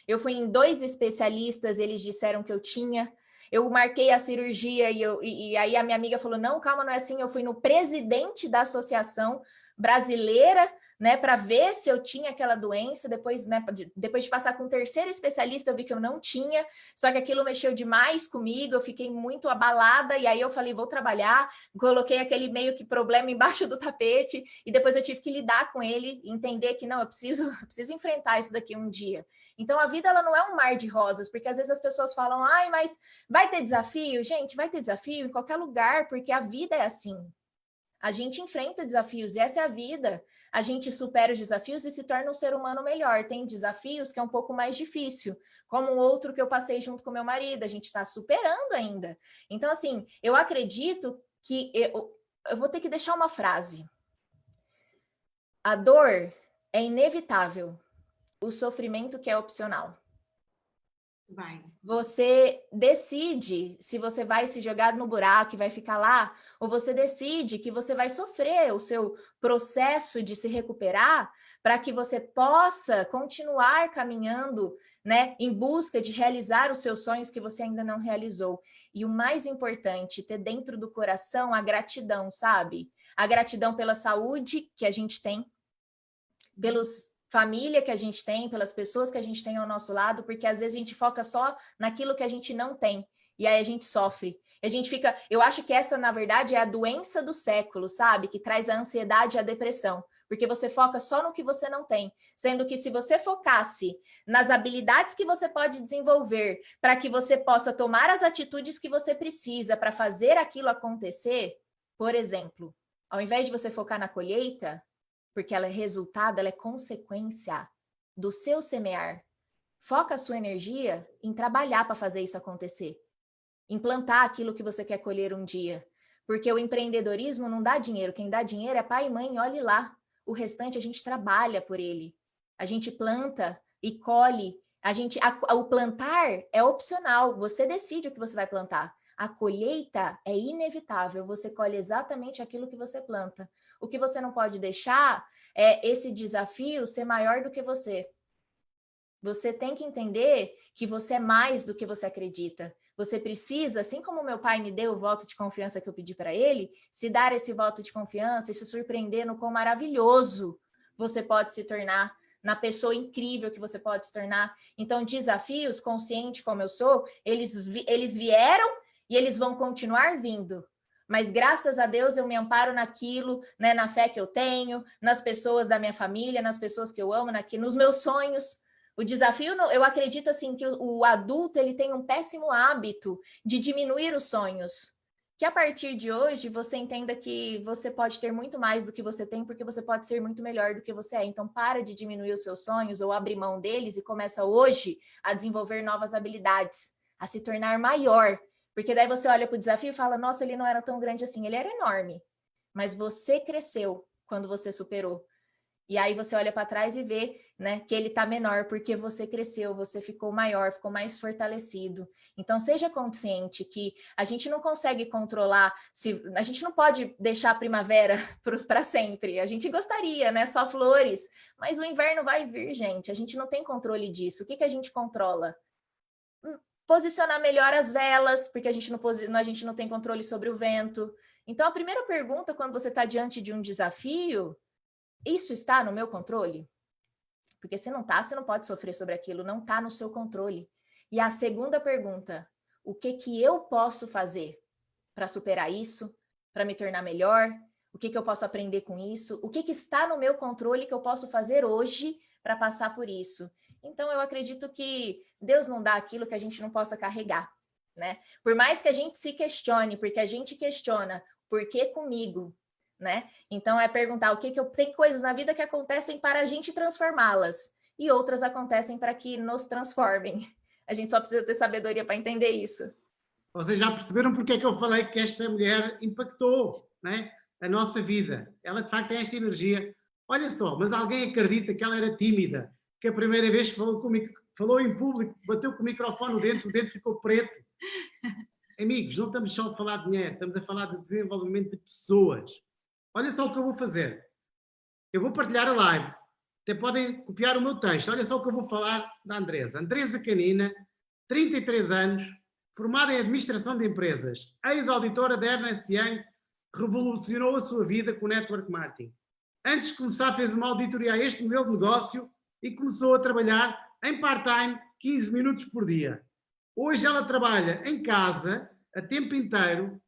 Eu fui em 2 especialistas, eles disseram que eu tinha. Eu marquei a cirurgia e aí a minha amiga falou, não, calma, não é assim. Eu fui no presidente da associação brasileira, né, para ver se eu tinha aquela doença. Depois, né, depois de passar com o 3º especialista, eu vi que eu não tinha. Só que aquilo mexeu demais comigo, eu fiquei muito abalada. E aí eu falei, vou trabalhar. Coloquei aquele meio que problema embaixo do tapete. E depois eu tive que lidar com ele, entender que não, eu preciso enfrentar isso daqui um dia. Então, a vida ela não é um mar de rosas, porque às vezes as pessoas falam, ai, mas vai ter desafio? Gente, vai ter desafio em qualquer lugar, porque a vida é assim. A gente enfrenta desafios e essa é a vida. A gente supera os desafios e se torna um ser humano melhor. Tem desafios que é um pouco mais difícil, como o outro que eu passei junto com meu marido. A gente está superando ainda. Então, assim, eu acredito que eu vou ter que deixar uma frase. A dor é inevitável. O sofrimento que é opcional. Bem. Você decide se você vai se jogar no buraco e vai ficar lá, ou você decide que você vai sofrer o seu processo de se recuperar para que você possa continuar caminhando, né, em busca de realizar os seus sonhos que você ainda não realizou. E o mais importante, ter dentro do coração a gratidão, sabe? A gratidão pela saúde que a gente tem, pelos família que a gente tem, pelas pessoas que a gente tem ao nosso lado, porque às vezes a gente foca só naquilo que a gente não tem, e aí a gente sofre. A gente fica, eu acho que essa, na verdade, é a doença do século, sabe? Que traz a ansiedade e a depressão, porque você foca só no que você não tem, sendo que se você focasse nas habilidades que você pode desenvolver, para que você possa tomar as atitudes que você precisa para fazer aquilo acontecer, por exemplo, ao invés de você focar na colheita, porque ela é resultado, ela é consequência do seu semear. Foca a sua energia em trabalhar para fazer isso acontecer. Implantar aquilo que você quer colher um dia. Porque o empreendedorismo não dá dinheiro. Quem dá dinheiro é pai e mãe, olhe lá. O restante a gente trabalha por ele. A gente planta e colhe. O plantar é opcional. Você decide o que você vai plantar. A colheita é inevitável, você colhe exatamente aquilo que você planta. O que você não pode deixar é esse desafio ser maior do que você. Você tem que entender que você é mais do que você acredita. Você precisa, assim como meu pai me deu o voto de confiança que eu pedi para ele, se dar esse voto de confiança e se surpreender no quão maravilhoso você pode se tornar, na pessoa incrível que você pode se tornar. Então, desafios, consciente como eu sou, eles vieram e eles vão continuar vindo. Mas graças a Deus eu me amparo naquilo, né, na fé que eu tenho, nas pessoas da minha família, nas pessoas que eu amo, nos meus sonhos. O desafio, eu acredito assim que o adulto ele tem um péssimo hábito de diminuir os sonhos. Que a partir de hoje você entenda que você pode ter muito mais do que você tem, porque você pode ser muito melhor do que você é. Então para de diminuir os seus sonhos ou abrir mão deles e começa hoje a desenvolver novas habilidades, a se tornar maior. Porque daí você olha para o desafio e fala, nossa, ele não era tão grande assim, ele era enorme. Mas você cresceu quando você superou. E aí você olha para trás e vê, né, que ele está menor porque você cresceu, você ficou maior, ficou mais fortalecido. Então seja consciente que a gente não consegue controlar, a gente não pode deixar a primavera para sempre. A gente gostaria, né, só flores, mas o inverno vai vir, gente. A gente não tem controle disso. O que a gente controla? Posicionar melhor as velas, porque a gente não tem controle sobre o vento. Então a primeira pergunta quando você está diante de um desafio: isso está no meu controle? Porque se não está, você não pode sofrer sobre aquilo, não está no seu controle. E a segunda pergunta: o que eu posso fazer para superar isso, para me tornar melhor? O que eu posso aprender com isso? O que está no meu controle que eu posso fazer hoje para passar por isso? Então, eu acredito que Deus não dá aquilo que a gente não possa carregar, né? Por mais que a gente se questione, porque a gente questiona, por que comigo? Né? Então é perguntar o que eu tem coisas na vida que acontecem para a gente transformá-las e outras acontecem para que nos transformem. A gente só precisa ter sabedoria para entender isso. Vocês já perceberam porque é que eu falei que esta mulher impactou, né, a nossa vida? Ela de facto tem esta energia. Olha só, mas alguém acredita que ela era tímida, que a primeira vez que falou em público, bateu com o microfone no dente, o dente ficou preto. Amigos, não estamos só a falar de dinheiro, estamos a falar de desenvolvimento de pessoas. Olha só o que eu vou fazer. Eu vou partilhar a live. Até podem copiar o meu texto. Olha só o que eu vou falar da Andresa. Andresa Canina, 33 anos, formada em administração de empresas, ex-auditora da Ernst Young, revolucionou a sua vida com o network marketing. Antes de começar, fez uma auditoria a este modelo de negócio e começou a trabalhar em part-time 15 minutos por dia. Hoje ela trabalha em casa, a tempo inteiro,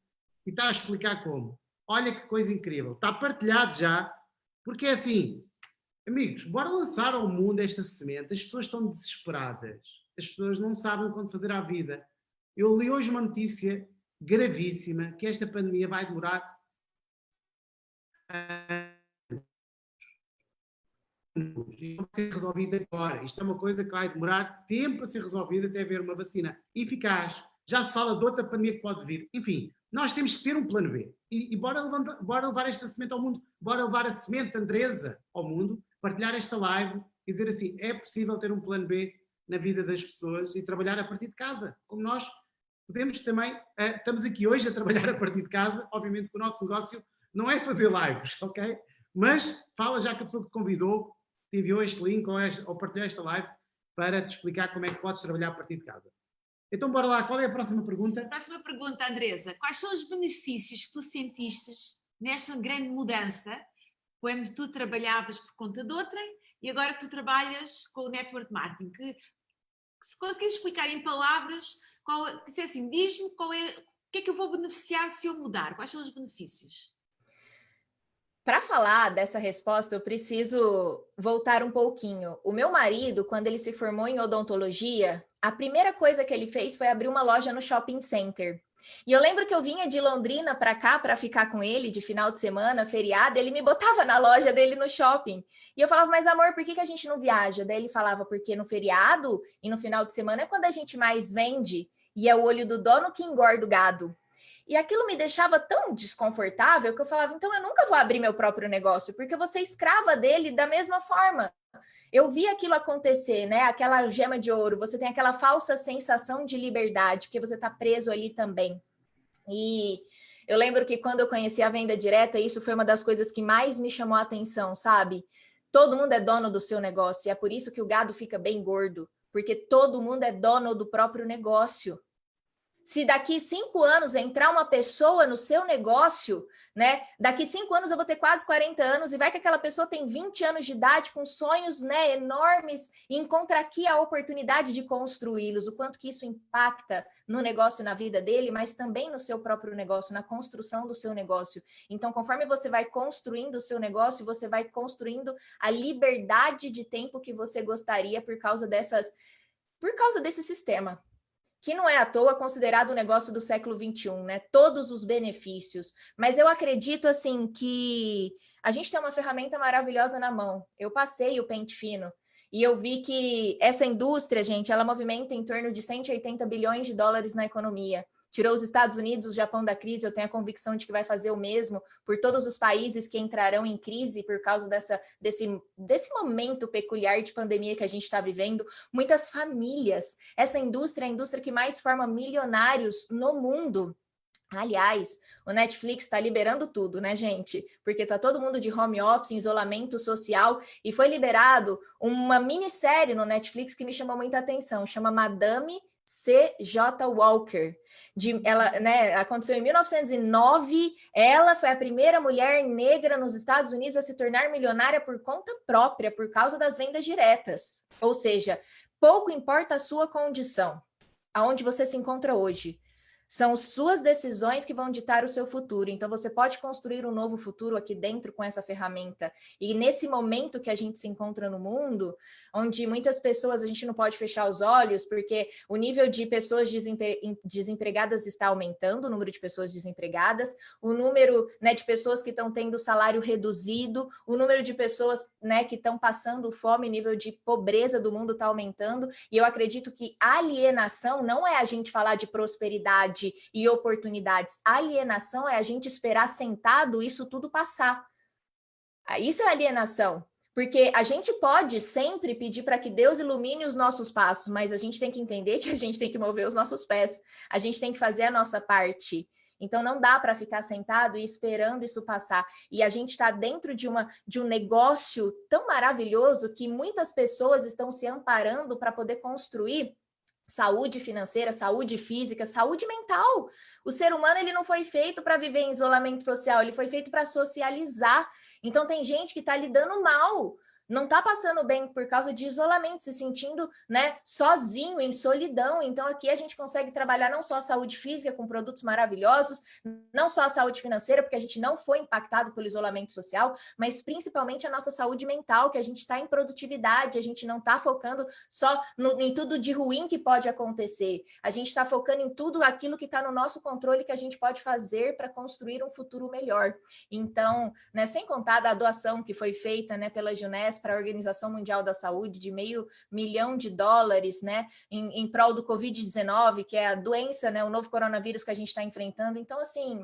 e está a explicar como. Olha que coisa incrível. Está partilhado já, porque é assim, amigos, bora lançar ao mundo esta semente. As pessoas estão desesperadas. As pessoas não sabem quando fazer à vida. Eu li hoje uma notícia gravíssima, que esta pandemia vai demorar e vai ser resolvida agora. Isto é uma coisa que vai demorar tempo a ser resolvida até haver uma vacina eficaz. Já se fala de outra pandemia que pode vir. Enfim, nós temos que ter um plano B. E bora levar esta semente ao mundo, bora levar a semente de Andresa ao mundo, partilhar esta live e dizer assim, é possível ter um plano B na vida das pessoas e trabalhar a partir de casa, como nós podemos também, estamos aqui hoje a trabalhar a partir de casa, obviamente que o nosso negócio não é fazer lives, ok? Mas fala já com a pessoa que te convidou, te enviou este link ou partilhou esta live para te explicar como é que podes trabalhar a partir de casa. Então, bora lá, qual é a próxima pergunta? Próxima pergunta, Andresa. Quais são os benefícios que tu sentiste nesta grande mudança quando tu trabalhavas por conta de outrem e agora tu trabalhas com o network marketing? Que se conseguires explicar em palavras, se é assim, diz-me o que é que eu vou beneficiar se eu mudar? Quais são os benefícios? Para falar dessa resposta, eu preciso voltar um pouquinho. O meu marido, quando ele se formou em odontologia, a primeira coisa que ele fez foi abrir uma loja no shopping center. E eu lembro que eu vinha de Londrina para cá para ficar com ele de final de semana, feriado, ele me botava na loja dele no shopping. E eu falava, mas amor, por que a gente não viaja? Daí ele falava, porque no feriado e no final de semana é quando a gente mais vende e é o olho do dono que engorda o gado. E aquilo me deixava tão desconfortável que eu falava, então eu nunca vou abrir meu próprio negócio, porque eu vou ser escrava dele da mesma forma. Eu vi aquilo acontecer, né? Aquela gema de ouro, você tem aquela falsa sensação de liberdade, porque você está preso ali também. E eu lembro que quando eu conheci a venda direta, isso foi uma das coisas que mais me chamou a atenção, sabe? Todo mundo é dono do seu negócio, e é por isso que o gado fica bem gordo, porque todo mundo é dono do próprio negócio. Se daqui 5 anos entrar uma pessoa no seu negócio, né? Daqui 5 anos eu vou ter quase 40 anos e vai que aquela pessoa tem 20 anos de idade com sonhos, né, enormes e encontra aqui a oportunidade de construí-los, o quanto que isso impacta no negócio, na vida dele, mas também no seu próprio negócio, na construção do seu negócio. Então, conforme você vai construindo o seu negócio, você vai construindo a liberdade de tempo que você gostaria por causa desse sistema, que não é à toa considerado o negócio do século XXI, né? Todos os benefícios. Mas eu acredito, assim, que a gente tem uma ferramenta maravilhosa na mão. Eu passei o pente fino e eu vi que essa indústria, gente, ela movimenta em torno de 180 bilhões de dólares na economia. tirou os Estados Unidos, o Japão da crise, eu tenho a convicção de que vai fazer o mesmo por todos os países que entrarão em crise por causa desse momento peculiar de pandemia que a gente está vivendo. Muitas famílias, essa indústria é a indústria que mais forma milionários no mundo. Aliás, o Netflix está liberando tudo, né, gente? Porque tá todo mundo de home office, em isolamento social, e foi liberado uma minissérie no Netflix que me chamou muita atenção, chama Madame C.J. Walker. Ela, né, aconteceu em 1909, ela foi a primeira mulher negra nos Estados Unidos a se tornar milionária por conta própria, por causa das vendas diretas. Ou seja, pouco importa a sua condição, aonde você se encontra hoje. São suas decisões que vão ditar o seu futuro. Então, você pode construir um novo futuro aqui dentro com essa ferramenta. E nesse momento que a gente se encontra no mundo, onde muitas pessoas, a gente não pode fechar os olhos, porque o nível de pessoas desempregadas está aumentando, o número de pessoas desempregadas, o número, né, de pessoas que estão tendo salário reduzido, o número de pessoas, né, que estão passando fome, nível de pobreza do mundo está aumentando. E eu acredito que alienação não é a gente falar de prosperidade e oportunidades. Alienação é a gente esperar sentado isso tudo passar. Isso é alienação. Porque a gente pode sempre pedir para que Deus ilumine os nossos passos, mas a gente tem que entender que a gente tem que mover os nossos pés. A gente tem que fazer a nossa parte. Então, não dá para ficar sentado e esperando isso passar. E a gente está dentro de um negócio tão maravilhoso que muitas pessoas estão se amparando para poder construir saúde financeira, saúde física, saúde mental. O ser humano, ele não foi feito para viver em isolamento social, ele foi feito para socializar. Então tem gente que está lidando mal, não está passando bem por causa de isolamento, se sentindo, né, sozinho, em solidão. Então aqui a gente consegue trabalhar não só a saúde física com produtos maravilhosos, não só a saúde financeira, porque a gente não foi impactado pelo isolamento social, mas principalmente a nossa saúde mental, que a gente está em produtividade, a gente não está focando só em tudo de ruim que pode acontecer, a gente está focando em tudo aquilo que está no nosso controle, que a gente pode fazer para construir um futuro melhor. Então, né, sem contar da doação que foi feita, né, pela Junés para a Organização Mundial da Saúde, de $500 milhão, né, em prol do Covid-19, que é a doença, né, o novo coronavírus que a gente está enfrentando. Então, assim,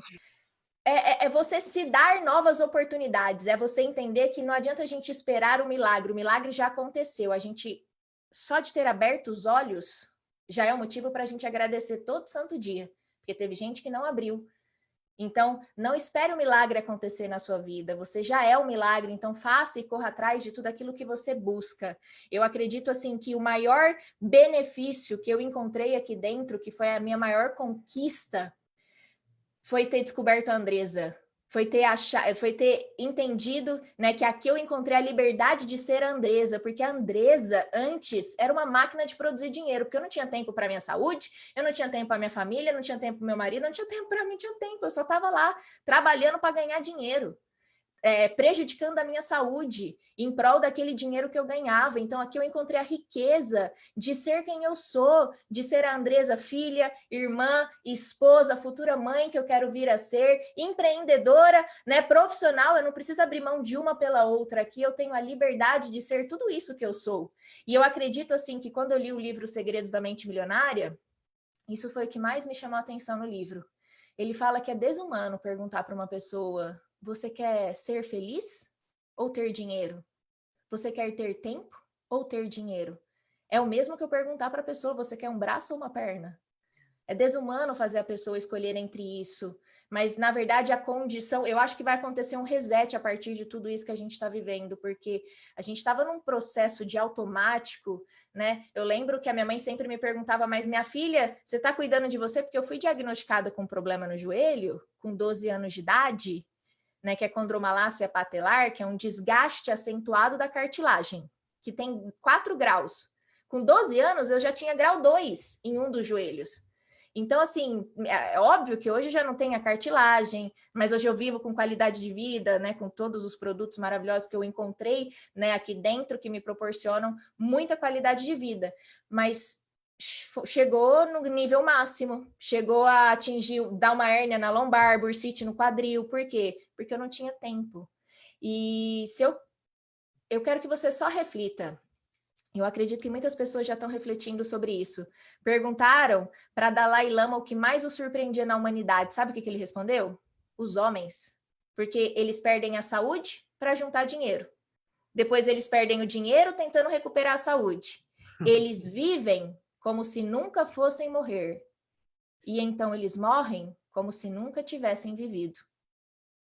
é você se dar novas oportunidades, é você entender que não adianta a gente esperar o milagre já aconteceu, a gente, só de ter aberto os olhos, já é um motivo para a gente agradecer todo santo dia, porque teve gente que não abriu. Então, não espere o milagre acontecer na sua vida, você já é o milagre, então faça e corra atrás de tudo aquilo que você busca. Eu acredito, assim, que o maior benefício que eu encontrei aqui dentro, que foi a minha maior conquista, foi ter descoberto a Andresa, foi ter entendido, né, que aqui eu encontrei a liberdade de ser a Andresa, porque a Andresa antes era uma máquina de produzir dinheiro, porque eu não tinha tempo para minha saúde, eu não tinha tempo para minha família, não tinha tempo para meu marido, não tinha tempo para mim, tinha tempo, eu só estava lá trabalhando para ganhar dinheiro. Prejudicando a minha saúde em prol daquele dinheiro que eu ganhava. Então aqui eu encontrei a riqueza de ser quem eu sou, de ser a Andresa, filha, irmã, esposa, futura mãe que eu quero vir a ser, empreendedora, né, profissional. Eu não preciso abrir mão de uma pela outra. Aqui eu tenho a liberdade de ser tudo isso que eu sou. E eu acredito, assim, que quando eu li o livro Segredos da Mente Milionária, isso foi o que mais me chamou a atenção no livro. Ele fala que é desumano perguntar para uma pessoa: você quer ser feliz ou ter dinheiro? Você quer ter tempo ou ter dinheiro? É o mesmo que eu perguntar para a pessoa: você quer um braço ou uma perna? É desumano fazer a pessoa escolher entre isso. Mas, na verdade, a condição... Eu acho que vai acontecer um reset a partir de tudo isso que a gente está vivendo, porque a gente estava num processo de automático, né? Eu lembro que a minha mãe sempre me perguntava: mas minha filha, você está cuidando de você? Porque eu fui diagnosticada com um problema no joelho, com 12 anos de idade, né, que é condromalácia patelar, que é um desgaste acentuado da cartilagem, que tem 4 graus. Com 12 anos, eu já tinha grau 2 em um dos joelhos. Então, assim, é óbvio que hoje já não tem a cartilagem, mas hoje eu vivo com qualidade de vida, né, com todos os produtos maravilhosos que eu encontrei, né, aqui dentro, que me proporcionam muita qualidade de vida. Mas chegou no nível máximo, chegou a atingir, dar uma hérnia na lombar, bursite no quadril. Por quê? Porque eu não tinha tempo. E se eu quero que você só reflita: Eu acredito que muitas pessoas já estão refletindo sobre isso. Perguntaram para Dalai Lama o que mais o surpreendia na humanidade. Sabe o que ele respondeu? Os homens. Porque eles perdem a saúde para juntar dinheiro. Depois eles perdem o dinheiro tentando recuperar a saúde. Eles vivem como se nunca fossem morrer. E então eles morrem como se nunca tivessem vivido.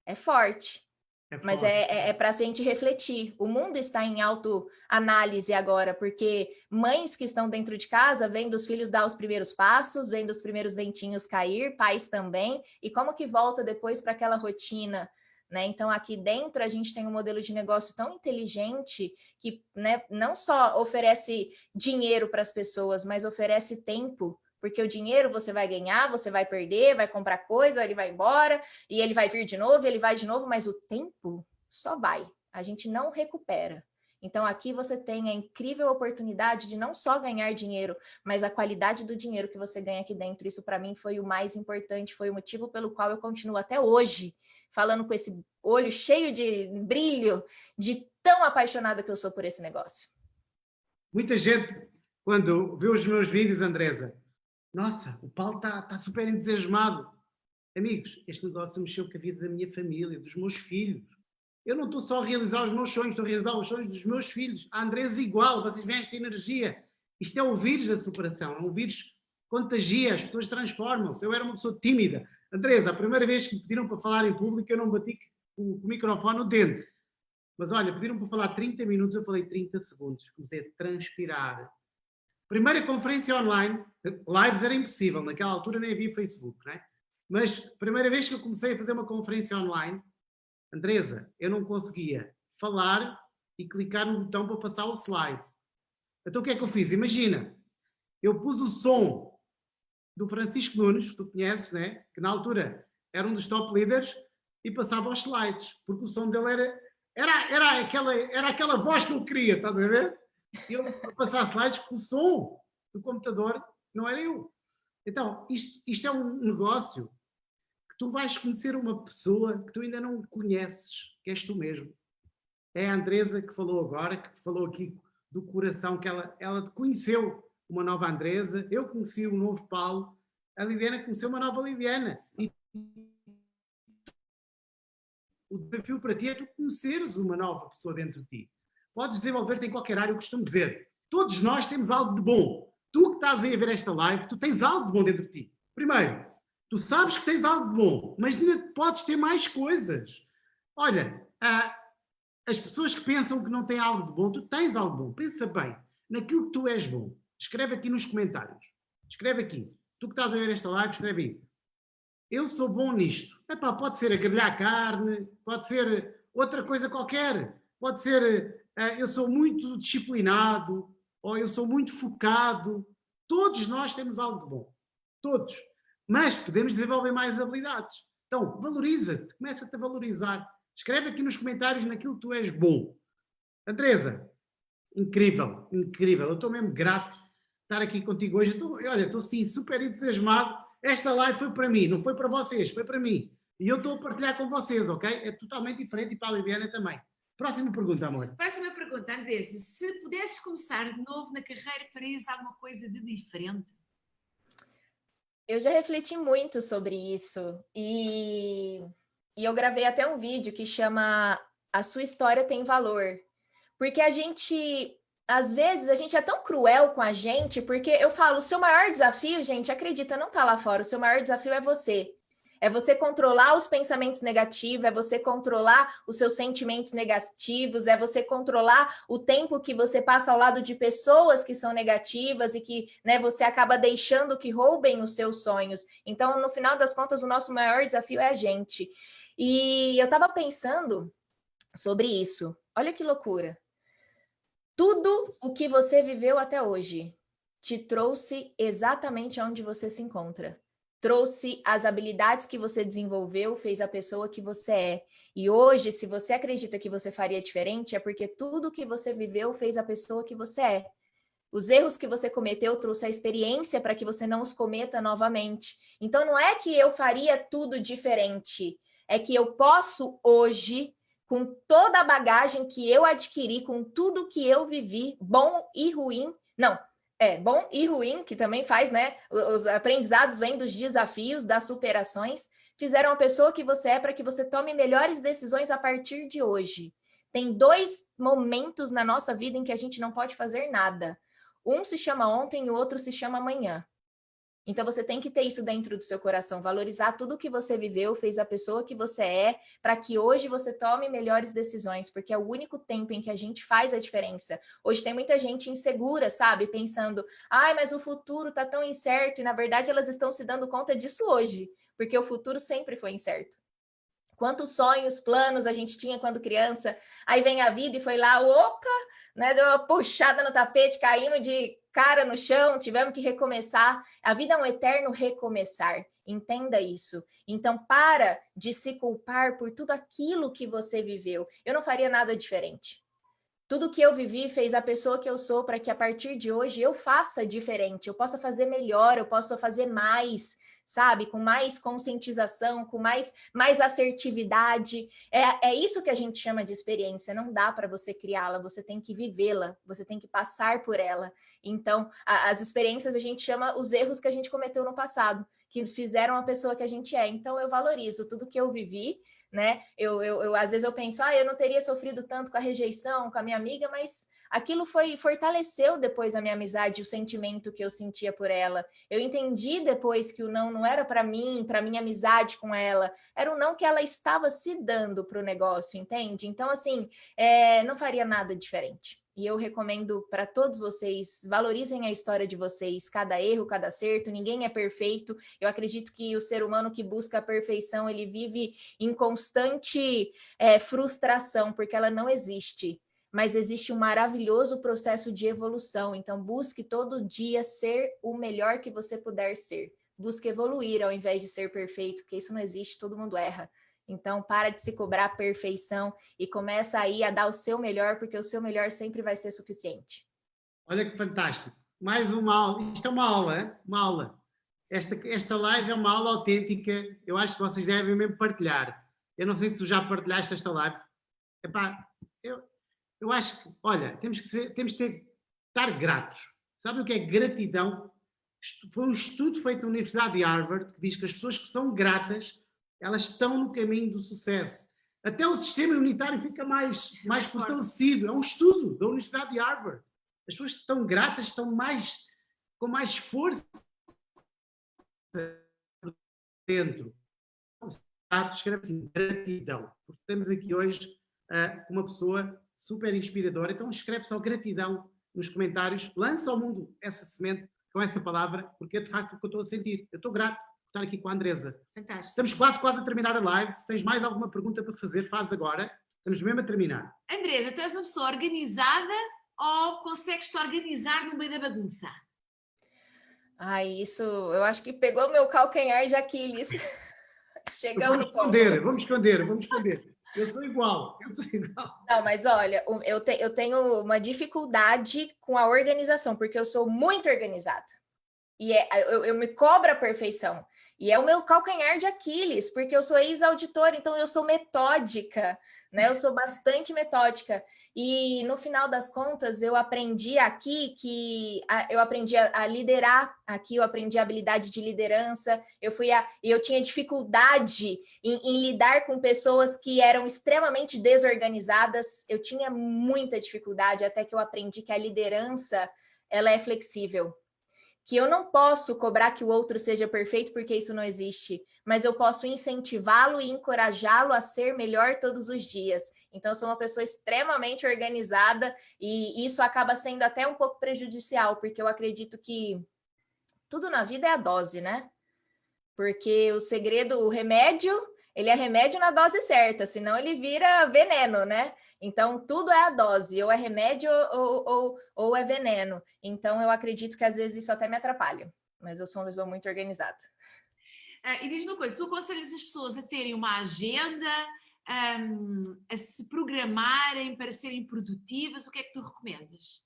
É forte. Mas é para a gente refletir. O mundo está em autoanálise agora, porque mães que estão dentro de casa vendo os filhos dar os primeiros passos, vendo os primeiros dentinhos cair, pais também, e como que volta depois para aquela rotina, né? Então, aqui dentro, a gente tem um modelo de negócio tão inteligente que, né, não só oferece dinheiro para as pessoas, mas oferece tempo. Porque o dinheiro você vai ganhar, você vai perder, vai comprar coisa, ele vai embora, e ele vai vir de novo, ele vai de novo, mas o tempo só vai. A gente não recupera. Então, aqui você tem a incrível oportunidade de não só ganhar dinheiro, mas a qualidade do dinheiro que você ganha aqui dentro. Isso, para mim, foi o mais importante, foi o motivo pelo qual eu continuo até hoje falando com esse olho cheio de brilho, de tão apaixonada que eu sou por esse negócio. Muita gente, quando vê os meus vídeos, Andresa, nossa, o Paulo está super entusiasmado. Amigos, este negócio mexeu com a vida da minha família, dos meus filhos. Eu não estou só a realizar os meus sonhos, estou a realizar os sonhos dos meus filhos. A Andresa igual, vocês veem esta energia. Isto é o vírus da superação, é um vírus que contagia, as pessoas transformam-se. Eu era uma pessoa tímida. Andresa, a primeira vez que me pediram para falar em público, eu não bati com o microfone no dente. Mas olha, pediram para falar 30 minutos, eu falei 30 segundos. Comecei a transpirar. Primeira conferência online, lives era impossível, naquela altura nem havia Facebook, não é? Mas primeira vez que eu comecei a fazer uma conferência online, Andresa, eu não conseguia falar e clicar no botão para passar o slide. Então o que é que eu fiz? Imagina, eu pus o som do Francisco Nunes, que tu conheces, né? Que na altura era um dos top leaders, e passava os slides, porque o som dele era aquela voz que eu queria, estás a ver? Eu a passar slides com o som do computador, não era eu. Então, isto é um negócio que tu vais conhecer uma pessoa que tu ainda não conheces, que és tu mesmo. É a Andresa que falou agora, que falou aqui do coração, que ela conheceu uma nova Andresa, eu conheci um novo Paulo, a Lidiana conheceu uma nova Lidiana. E o desafio para ti é tu conheceres uma nova pessoa dentro de ti. Podes desenvolver-te em qualquer área, eu costumo dizer. Todos nós temos algo de bom. Tu que estás aí a ver esta live, tu tens algo de bom dentro de ti. Primeiro, tu sabes que tens algo de bom, mas ainda podes ter mais coisas. Olha, as pessoas que pensam que não têm algo de bom, tu tens algo de bom. Pensa bem naquilo que tu és bom. Escreve aqui nos comentários. Escreve aqui. Tu que estás a ver esta live, escreve aí. Eu sou bom nisto. Epá, pode ser a grelhar carne, pode ser outra coisa qualquer. Pode ser eu sou muito disciplinado, ou eu sou muito focado. Todos nós temos algo de bom. Todos. Mas podemos desenvolver mais habilidades. Então, valoriza-te. Começa-te a valorizar. Escreve aqui nos comentários naquilo que tu és bom. Andresa, incrível, incrível. Eu estou mesmo grato de estar aqui contigo hoje. Estou sim, super entusiasmado. Esta live foi para mim, não foi para vocês, foi para mim. E eu estou a partilhar com vocês, ok? É totalmente diferente e para a Lidiana também. Próxima pergunta, amor. Próxima pergunta, Andresa. Se pudesses começar de novo na carreira, farias alguma coisa de diferente? Eu já refleti muito sobre isso e eu gravei até um vídeo que chama A Sua História Tem Valor. Porque a gente, às vezes, a gente é tão cruel com a gente, porque eu falo, o seu maior desafio, gente, acredita, não tá lá fora, o seu maior desafio é você. É você controlar os pensamentos negativos, é você controlar os seus sentimentos negativos, é você controlar o tempo que você passa ao lado de pessoas que são negativas e que, né, você acaba deixando que roubem os seus sonhos. Então, no final das contas, o nosso maior desafio é a gente. E eu estava pensando sobre isso. Olha que loucura. Tudo o que você viveu até hoje te trouxe exatamente onde você se encontra. Trouxe as habilidades que você desenvolveu, fez a pessoa que você é. E hoje, se você acredita que você faria diferente, é porque tudo que você viveu fez a pessoa que você é. Os erros que você cometeu trouxe a experiência para que você não os cometa novamente. Então, não é que eu faria tudo diferente, é que eu posso hoje com toda a bagagem que eu adquiri, com tudo que eu vivi, bom e ruim. Não, bom e ruim, que também faz, né? Os aprendizados vêm dos desafios, das superações, fizeram a pessoa que você é para que você tome melhores decisões a partir de hoje. Tem 2 momentos na nossa vida em que a gente não pode fazer nada. Um se chama ontem e o outro se chama amanhã. Então, você tem que ter isso dentro do seu coração, valorizar tudo que você viveu, fez a pessoa que você é, para que hoje você tome melhores decisões, porque é o único tempo em que a gente faz a diferença. Hoje tem muita gente insegura, sabe? Pensando, ai, mas o futuro tá tão incerto, e na verdade elas estão se dando conta disso hoje, porque o futuro sempre foi incerto. Quantos sonhos, planos a gente tinha quando criança, aí vem a vida e foi lá, opa, né, deu uma puxada no tapete, caímos de cara no chão, tivemos que recomeçar. A vida é um eterno recomeçar, entenda isso. Então, para de se culpar por tudo aquilo que você viveu. Eu não faria nada diferente. Tudo que eu vivi fez a pessoa que eu sou para que a partir de hoje eu faça diferente, eu possa fazer melhor, eu possa fazer mais, sabe? Com mais conscientização, com mais assertividade. É isso que a gente chama de experiência. Não dá para você criá-la, você tem que vivê-la, você tem que passar por ela. Então, as experiências a gente chama os erros que a gente cometeu no passado, que fizeram a pessoa que a gente é. Então, eu valorizo tudo que eu vivi, né? Às vezes eu penso, eu não teria sofrido tanto com a rejeição, com a minha amiga, mas aquilo fortaleceu depois a minha amizade, o sentimento que eu sentia por ela. Eu entendi depois que o não era para mim, para minha amizade com ela, era um não que ela estava se dando para o negócio, entende? Então, assim, não faria nada diferente. E eu recomendo para todos vocês, valorizem a história de vocês, cada erro, cada acerto, ninguém é perfeito. Eu acredito que o ser humano que busca a perfeição, ele vive em constante frustração, porque ela não existe. Mas existe um maravilhoso processo de evolução. Então, busque todo dia ser o melhor que você puder ser. Busque evoluir ao invés de ser perfeito, porque isso não existe, todo mundo erra. Então, para de se cobrar perfeição e começa aí a dar o seu melhor, porque o seu melhor sempre vai ser suficiente. Olha que fantástico. Mais uma aula. Isto é uma aula, hein? Uma aula. Esta live é uma aula autêntica. Eu acho que vocês devem mesmo partilhar. Eu não sei se tu já partilhaste esta live. Epá, eu acho que, olha, temos que estar gratos. Sabe o que é gratidão? Foi um estudo feito na Universidade de Harvard que diz que as pessoas que são gratas, elas estão no caminho do sucesso. Até o sistema imunitário fica mais fortalecido. É um estudo da Universidade de Harvard. As pessoas que estão gratas estão com mais força dentro. Escreve assim, gratidão. Porque temos aqui hoje uma pessoa super inspiradora. Então escreve só gratidão nos comentários. Lança ao mundo essa semente com essa palavra, porque é de facto o que eu estou a sentir. Eu estou grato por estar aqui com a Andresa. Fantástico. Estamos quase a terminar a live. Se tens mais alguma pergunta para fazer, faz agora. Estamos mesmo a terminar. Andresa, tu és uma pessoa organizada ou consegues-te organizar no meio da bagunça? Isso eu acho que pegou meu calcanhar de Aquiles. Chegamos no ponto. Vamos esconder. Eu sou igual. Não, mas olha, eu tenho uma dificuldade com a organização, porque eu sou muito organizada. E eu me cobro a perfeição. E é o meu calcanhar de Aquiles, porque eu sou ex-auditora, então eu sou metódica, né? Eu sou bastante metódica. E no final das contas, eu aprendi aqui eu aprendi a liderar aqui, eu aprendi a habilidade de liderança, eu tinha dificuldade em lidar com pessoas que eram extremamente desorganizadas, eu tinha muita dificuldade, até que eu aprendi que a liderança, ela é flexível. Que eu não posso cobrar que o outro seja perfeito, porque isso não existe, mas eu posso incentivá-lo e encorajá-lo a ser melhor todos os dias. Então, eu sou uma pessoa extremamente organizada e isso acaba sendo até um pouco prejudicial, porque eu acredito que tudo na vida é a dose, né? Porque o segredo, o remédio, ele é remédio na dose certa, senão ele vira veneno, né? Então, tudo é a dose, ou é remédio ou é veneno. Então, eu acredito que às vezes isso até me atrapalha, mas eu sou uma pessoa muito organizada. E diz-me uma coisa, tu aconselhas as pessoas a terem uma agenda, a se programarem para serem produtivas, o que é que tu recomendas?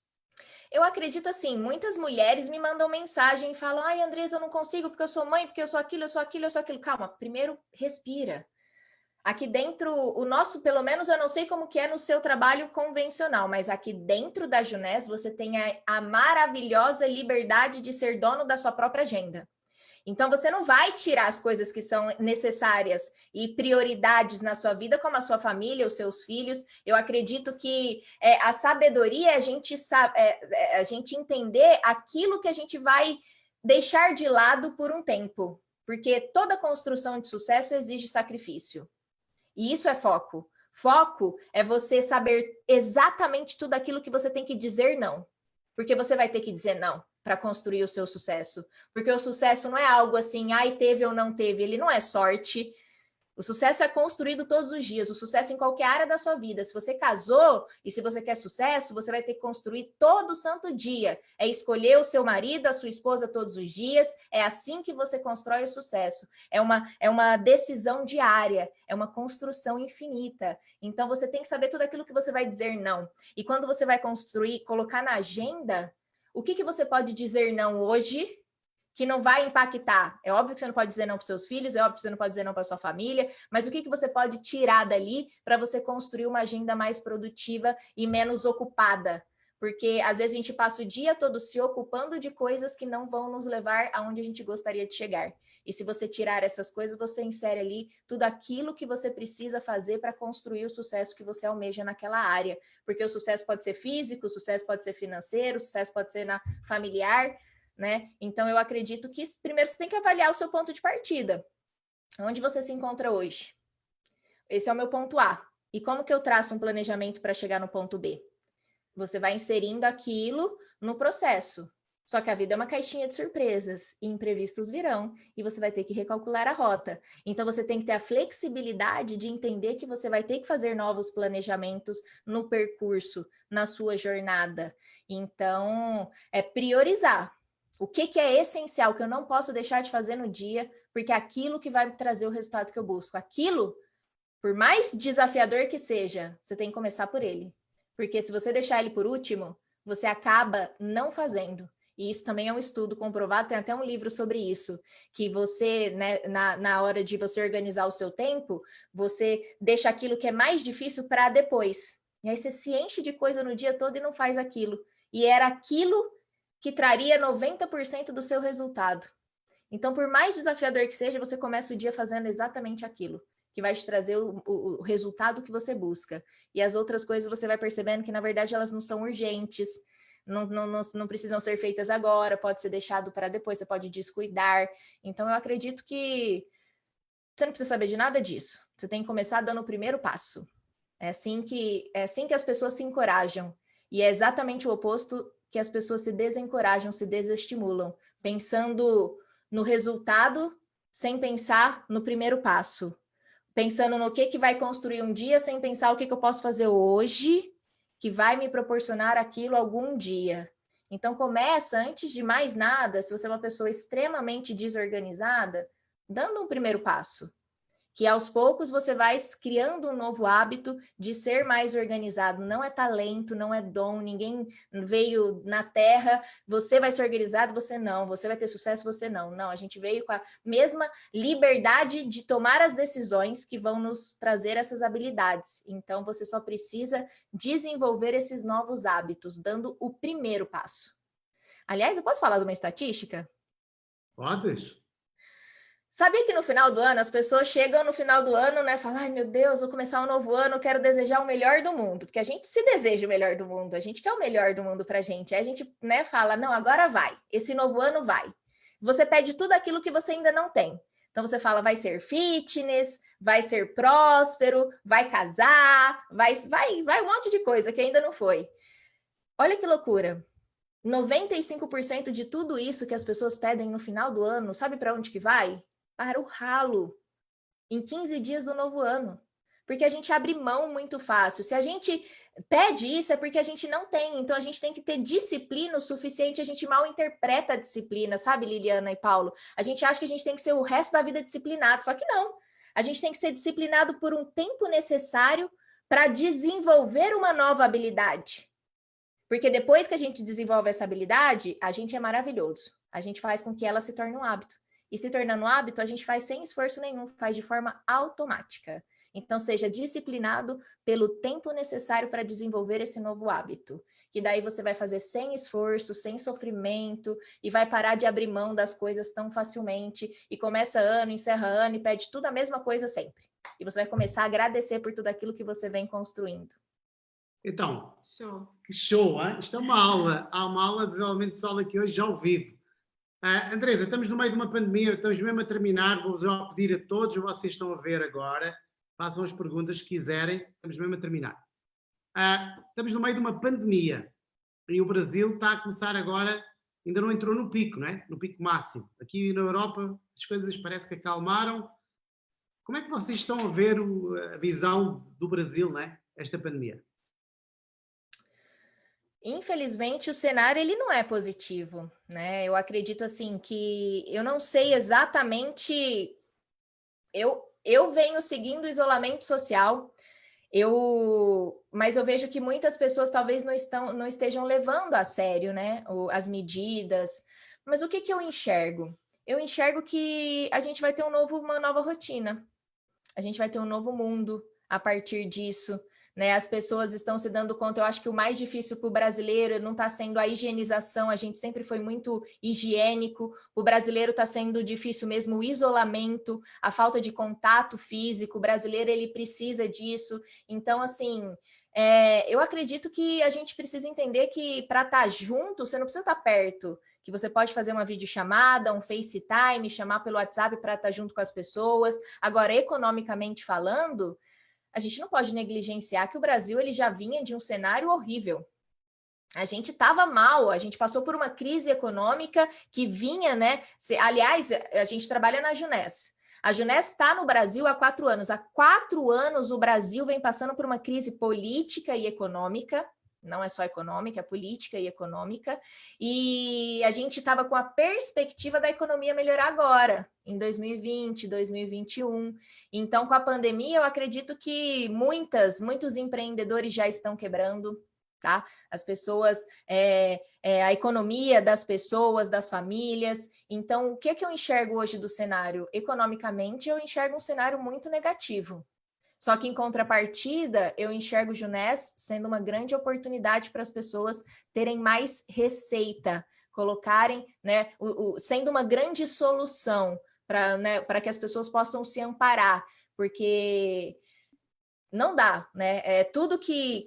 Eu acredito assim, muitas mulheres me mandam mensagem e falam, ai, Andresa, eu não consigo porque eu sou mãe, porque eu sou aquilo, eu sou aquilo, eu sou aquilo. Calma, primeiro respira. Aqui dentro, o nosso, pelo menos eu não sei como que é no seu trabalho convencional, mas aqui dentro da Junés você tem a maravilhosa liberdade de ser dono da sua própria agenda. Então, você não vai tirar as coisas que são necessárias e prioridades na sua vida, como a sua família, os seus filhos. Eu acredito que a sabedoria é a gente entender aquilo que a gente vai deixar de lado por um tempo, porque toda construção de sucesso exige sacrifício. E isso é foco. Foco é você saber exatamente tudo aquilo que você tem que dizer não. Porque você vai ter que dizer não para construir o seu sucesso. Porque o sucesso não é algo assim, ai, teve ou não teve. Ele não é sorte. O sucesso é construído todos os dias. O sucesso em qualquer área da sua vida. Se você casou e se você quer sucesso, você vai ter que construir todo santo dia. É escolher o seu marido, a sua esposa todos os dias. É assim que você constrói o sucesso. É uma decisão diária. É uma construção infinita. Então, você tem que saber tudo aquilo que você vai dizer não. E quando você vai construir, colocar na agenda, o que você pode dizer não hoje que não vai impactar? É óbvio que você não pode dizer não para os seus filhos, é óbvio que você não pode dizer não para sua família, mas o que você pode tirar dali para você construir uma agenda mais produtiva e menos ocupada? Porque às vezes a gente passa o dia todo se ocupando de coisas que não vão nos levar aonde a gente gostaria de chegar. E se você tirar essas coisas, você insere ali tudo aquilo que você precisa fazer para construir o sucesso que você almeja naquela área. Porque o sucesso pode ser físico, o sucesso pode ser financeiro, o sucesso pode ser familiar, né? Então, eu acredito que primeiro você tem que avaliar o seu ponto de partida. Onde você se encontra hoje? Esse é o meu ponto A. E como que eu traço um planejamento para chegar no ponto B? Você vai inserindo aquilo no processo. Só que a vida é uma caixinha de surpresas, e imprevistos virão, e você vai ter que recalcular a rota. Então, você tem que ter a flexibilidade de entender que você vai ter que fazer novos planejamentos no percurso, na sua jornada. Então, é priorizar. O que é essencial, que eu não posso deixar de fazer no dia, porque é aquilo que vai me trazer o resultado que eu busco. Aquilo, por mais desafiador que seja, você tem que começar por ele. Porque se você deixar ele por último, você acaba não fazendo. E isso também é um estudo comprovado, tem até um livro sobre isso, que você, né, na hora de você organizar o seu tempo, você deixa aquilo que é mais difícil para depois. E aí você se enche de coisa no dia todo e não faz aquilo. E era aquilo que traria 90% do seu resultado. Então, por mais desafiador que seja, você começa o dia fazendo exatamente aquilo, que vai te trazer o resultado que você busca. E as outras coisas você vai percebendo que, na verdade, elas não são urgentes, não precisam ser feitas agora, pode ser deixado para depois, você pode descuidar. Então, eu acredito que você não precisa saber de nada disso. Você tem que começar dando o primeiro passo. É assim que as pessoas se encorajam. E é exatamente o oposto que as pessoas se desencorajam, se desestimulam, pensando no resultado sem pensar no primeiro passo. Pensando no que vai construir um dia sem pensar o que eu posso fazer hoje que vai me proporcionar aquilo algum dia. Então, começa, antes de mais nada, se você é uma pessoa extremamente desorganizada, dando um primeiro passo. Que aos poucos você vai criando um novo hábito de ser mais organizado. Não é talento, não é dom, ninguém veio na Terra, você vai ser organizado, você não. Você vai ter sucesso, você não. Não, a gente veio com a mesma liberdade de tomar as decisões que vão nos trazer essas habilidades. Então, você só precisa desenvolver esses novos hábitos, dando o primeiro passo. Aliás, eu posso falar de uma estatística? Podes. Sabia que no final do ano, as pessoas chegam no final do ano, né? Falam, ai meu Deus, vou começar um novo ano, quero desejar o melhor do mundo. Porque a gente se deseja o melhor do mundo, a gente quer o melhor do mundo pra gente. Aí a gente, né, fala, não, agora vai, esse novo ano vai. Você pede tudo aquilo que você ainda não tem. Então você fala, vai ser fitness, vai ser próspero, vai casar, vai um monte de coisa que ainda não foi. Olha que loucura. 95% de tudo isso que as pessoas pedem no final do ano, sabe para onde que vai? Para o ralo, em 15 dias do novo ano. Porque a gente abre mão muito fácil. Se a gente pede isso, é porque a gente não tem. Então, a gente tem que ter disciplina o suficiente. A gente mal interpreta a disciplina, sabe, Liliana e Paulo? A gente acha que a gente tem que ser o resto da vida disciplinado, só que não. A gente tem que ser disciplinado por um tempo necessário para desenvolver uma nova habilidade. Porque depois que a gente desenvolve essa habilidade, a gente é maravilhoso. A gente faz com que ela se torne um hábito. E se tornando hábito, a gente faz sem esforço nenhum, faz de forma automática. Então, seja disciplinado pelo tempo necessário para desenvolver esse novo hábito. Que daí você vai fazer sem esforço, sem sofrimento, e vai parar de abrir mão das coisas tão facilmente, e começa ano, encerra ano, e pede tudo a mesma coisa sempre. E você vai começar a agradecer por tudo aquilo que você vem construindo. Então, Show. que show, hein? Isto é uma aula. Há uma aula de desenvolvimento pessoal aqui hoje, já ao vivo. Andresa, estamos no meio de uma pandemia, estamos mesmo a terminar. Vou-vos já pedir a todos, vocês estão a ver agora, façam as perguntas que quiserem, estamos mesmo a terminar. Estamos no meio de uma pandemia e o Brasil está a começar agora, ainda não entrou no pico, não é? No pico máximo. Aqui na Europa as coisas parece que acalmaram. Como é que vocês estão a ver a visão do Brasil, não é? Esta pandemia? Infelizmente, o cenário ele não é positivo, né? Eu acredito assim que eu não sei exatamente. Eu venho seguindo o isolamento social, mas eu vejo que muitas pessoas talvez não estejam levando a sério, né? As medidas. Mas o que eu enxergo? Eu enxergo que a gente vai ter uma nova rotina. A gente vai ter um novo mundo a partir disso, né? As pessoas estão se dando conta. Eu acho que o mais difícil para o brasileiro não está sendo a higienização, a gente sempre foi muito higiênico. O brasileiro está sendo difícil mesmo o isolamento, a falta de contato físico. O brasileiro ele precisa disso. Então, assim, eu acredito que a gente precisa entender que para estar junto, você não precisa estar perto, que você pode fazer uma videochamada, um FaceTime, chamar pelo WhatsApp para estar junto com as pessoas. Agora, economicamente falando, a gente não pode negligenciar que o Brasil ele já vinha de um cenário horrível. A gente estava mal, a gente passou por uma crise econômica que vinha, né? Aliás, a gente trabalha na Junés. A Junés está no Brasil há 4 anos. Há 4 anos o Brasil vem passando por uma crise política e econômica. Não é só econômica, é política e econômica, e a gente estava com a perspectiva da economia melhorar agora, em 2020, 2021. Então, com a pandemia, eu acredito que muitos empreendedores já estão quebrando, tá? As pessoas, a economia das pessoas, das famílias. Então, o que eu enxergo hoje do cenário? Economicamente, eu enxergo um cenário muito negativo. Só que, em contrapartida, eu enxergo o Junés sendo uma grande oportunidade para as pessoas terem mais receita, colocarem, né, sendo uma grande solução para que as pessoas possam se amparar, porque não dá, né? Tudo que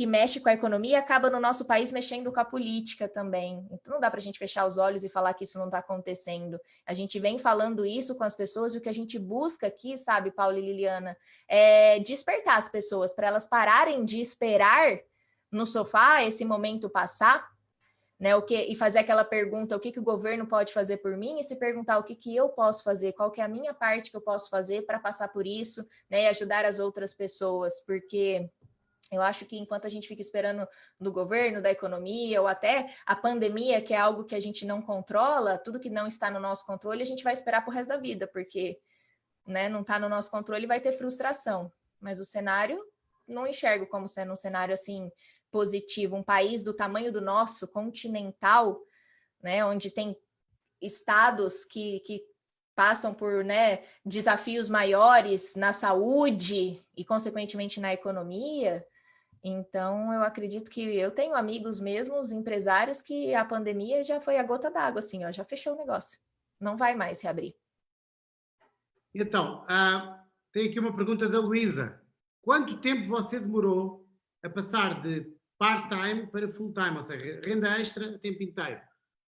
mexe com a economia acaba no nosso país mexendo com a política também. Então não dá para a gente fechar os olhos e falar que isso não está acontecendo. A gente vem falando isso com as pessoas e o que a gente busca aqui, sabe, Paula e Liliana, é despertar as pessoas para elas pararem de esperar no sofá esse momento passar, né, e fazer aquela pergunta, o que o governo pode fazer por mim, e se perguntar o que eu posso fazer, qual que é a minha parte que eu posso fazer para passar por isso, né, e ajudar as outras pessoas, porque eu acho que enquanto a gente fica esperando do governo, da economia, ou até a pandemia, que é algo que a gente não controla, tudo que não está no nosso controle, a gente vai esperar pro resto da vida, porque, né, não está no nosso controle, vai ter frustração. Mas o cenário, não enxergo como sendo um cenário assim positivo. Um país do tamanho do nosso, continental, né, onde tem estados que passam por, né, desafios maiores na saúde e, consequentemente, na economia. Então, eu acredito que eu tenho amigos mesmos, empresários, que a pandemia já foi a gota d'água, assim, ó, já fechou o negócio. Não vai mais reabrir. Então, tem aqui uma pergunta da Luísa. Quanto tempo você demorou a passar de part-time para full-time, ou seja, renda extra a tempo inteiro?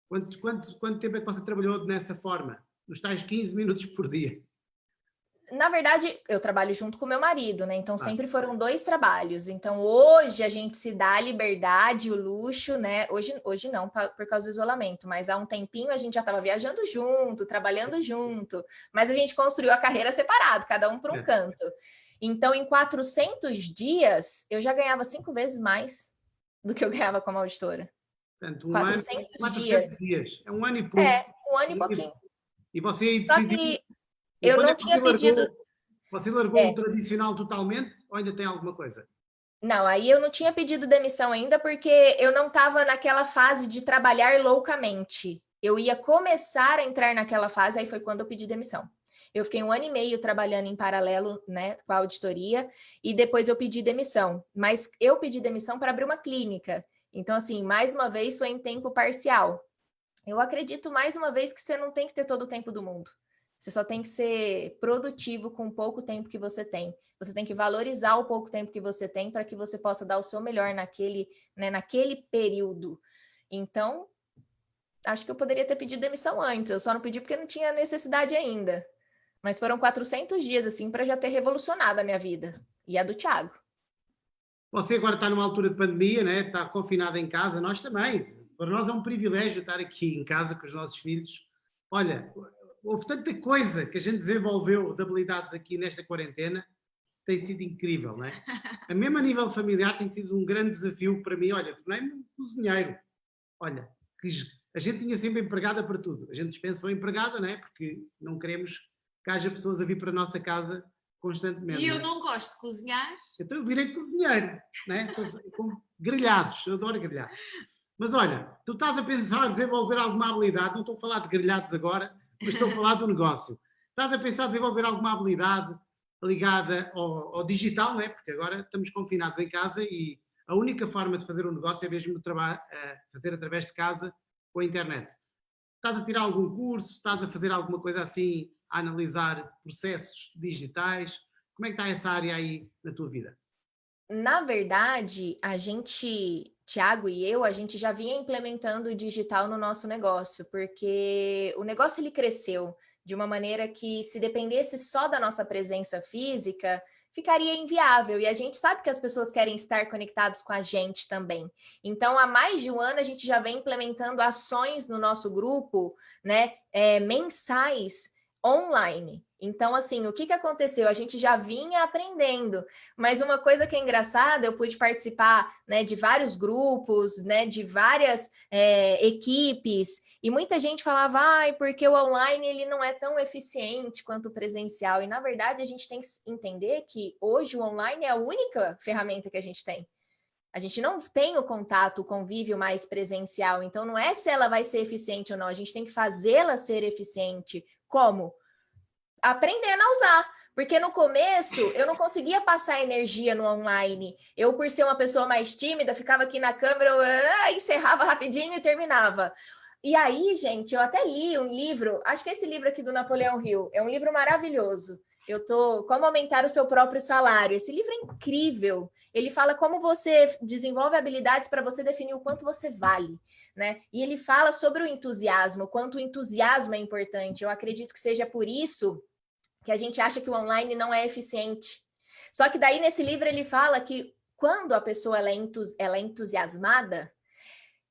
Quanto tempo é que você trabalhou nessa forma? Nos tais 15 minutos por dia? Na verdade, eu trabalho junto com meu marido, né? Então, sempre foram 2 trabalhos. Então, hoje a gente se dá a liberdade, o luxo, né? Hoje não, por causa do isolamento, mas há um tempinho a gente já estava viajando junto, trabalhando junto, mas a gente construiu a carreira separado, cada um por um canto. Então, em 400 dias, eu já ganhava 5 vezes mais do que eu ganhava como auditora. Portanto, 400 dias. É um ano e pouco. Um ano e pouquinho. E você Só decidiu... que eu não tinha pedido... Você largou o tradicional totalmente ou ainda tem alguma coisa? Não, aí eu não tinha pedido demissão ainda porque eu não estava naquela fase de trabalhar loucamente. eu ia começar a entrar naquela fase, aí foi quando eu pedi demissão. Eu fiquei 1 ano e meio trabalhando em paralelo, né, com a auditoria, e depois eu pedi demissão. Mas eu pedi demissão para abrir uma clínica. Então, assim, mais uma vez foi em tempo parcial. Eu acredito, mais uma vez, que você não tem que ter todo o tempo do mundo. Você só tem que ser produtivo com o pouco tempo que você tem. Você tem que valorizar o pouco tempo que você tem para que você possa dar o seu melhor naquele, né, naquele período. Então, acho que eu poderia ter pedido demissão antes. Eu só não pedi porque não tinha necessidade ainda. Mas foram 400 dias, assim, para já ter revolucionado a minha vida. E a do Thiago. Você agora está numa altura de pandemia, né? Está confinado em casa, nós também. Para nós é um privilégio estar aqui em casa com os nossos filhos. Olha, houve tanta coisa que a gente desenvolveu de habilidades aqui nesta quarentena, tem sido incrível, não é? A mesmo a nível familiar tem sido um grande desafio para mim. Olha, tornei-me um cozinheiro. Olha, a gente tinha sempre empregada para tudo. A gente dispensou a empregada, não é? Porque não queremos que haja pessoas a vir para a nossa casa constantemente. E eu não gosto de cozinhar. Então eu virei cozinheiro, né? Com grelhados, eu adoro grelhados. Mas olha, tu estás a pensar em desenvolver alguma habilidade, não estou a falar de grelhados agora, mas estou a falar do negócio. Estás a pensar em desenvolver alguma habilidade ligada ao digital, não é? Porque agora estamos confinados em casa e a única forma de fazer um negócio é mesmo fazer através de casa com a internet. Estás a tirar algum curso, estás a fazer alguma coisa assim, a analisar processos digitais? Como é que está essa área aí na tua vida? Na verdade, a gente, Thiago e eu, a gente já vinha implementando o digital no nosso negócio, porque o negócio ele cresceu de uma maneira que, se dependesse só da nossa presença física, ficaria inviável. E a gente sabe que as pessoas querem estar conectados com a gente também. Então, há mais de 1 ano, a gente já vem implementando ações no nosso grupo, né, mensais online. Então, assim, o que aconteceu? A gente já vinha aprendendo, mas uma coisa que é engraçada, eu pude participar, né, de vários grupos, né, de várias equipes, e muita gente falava, porque o online ele não é tão eficiente quanto o presencial, e na verdade a gente tem que entender que hoje o online é a única ferramenta que a gente tem. A gente não tem o contato, o convívio mais presencial, então não é se ela vai ser eficiente ou não, a gente tem que fazê-la ser eficiente. Como? Aprendendo a usar. Porque no começo eu não conseguia passar energia no online. Eu, por ser uma pessoa mais tímida, ficava aqui na câmera, eu encerrava rapidinho e terminava. E aí, gente, eu até li um livro, acho que é esse livro aqui do Napoleão Hill, é um livro maravilhoso. Como aumentar o seu próprio salário. Esse livro é incrível. Ele fala como você desenvolve habilidades para você definir o quanto você vale, né? E ele fala sobre o entusiasmo, o quanto o entusiasmo é importante. Eu acredito que seja por isso que a gente acha que o online não é eficiente. Só que daí nesse livro ele fala que quando a pessoa ela é entusiasmada,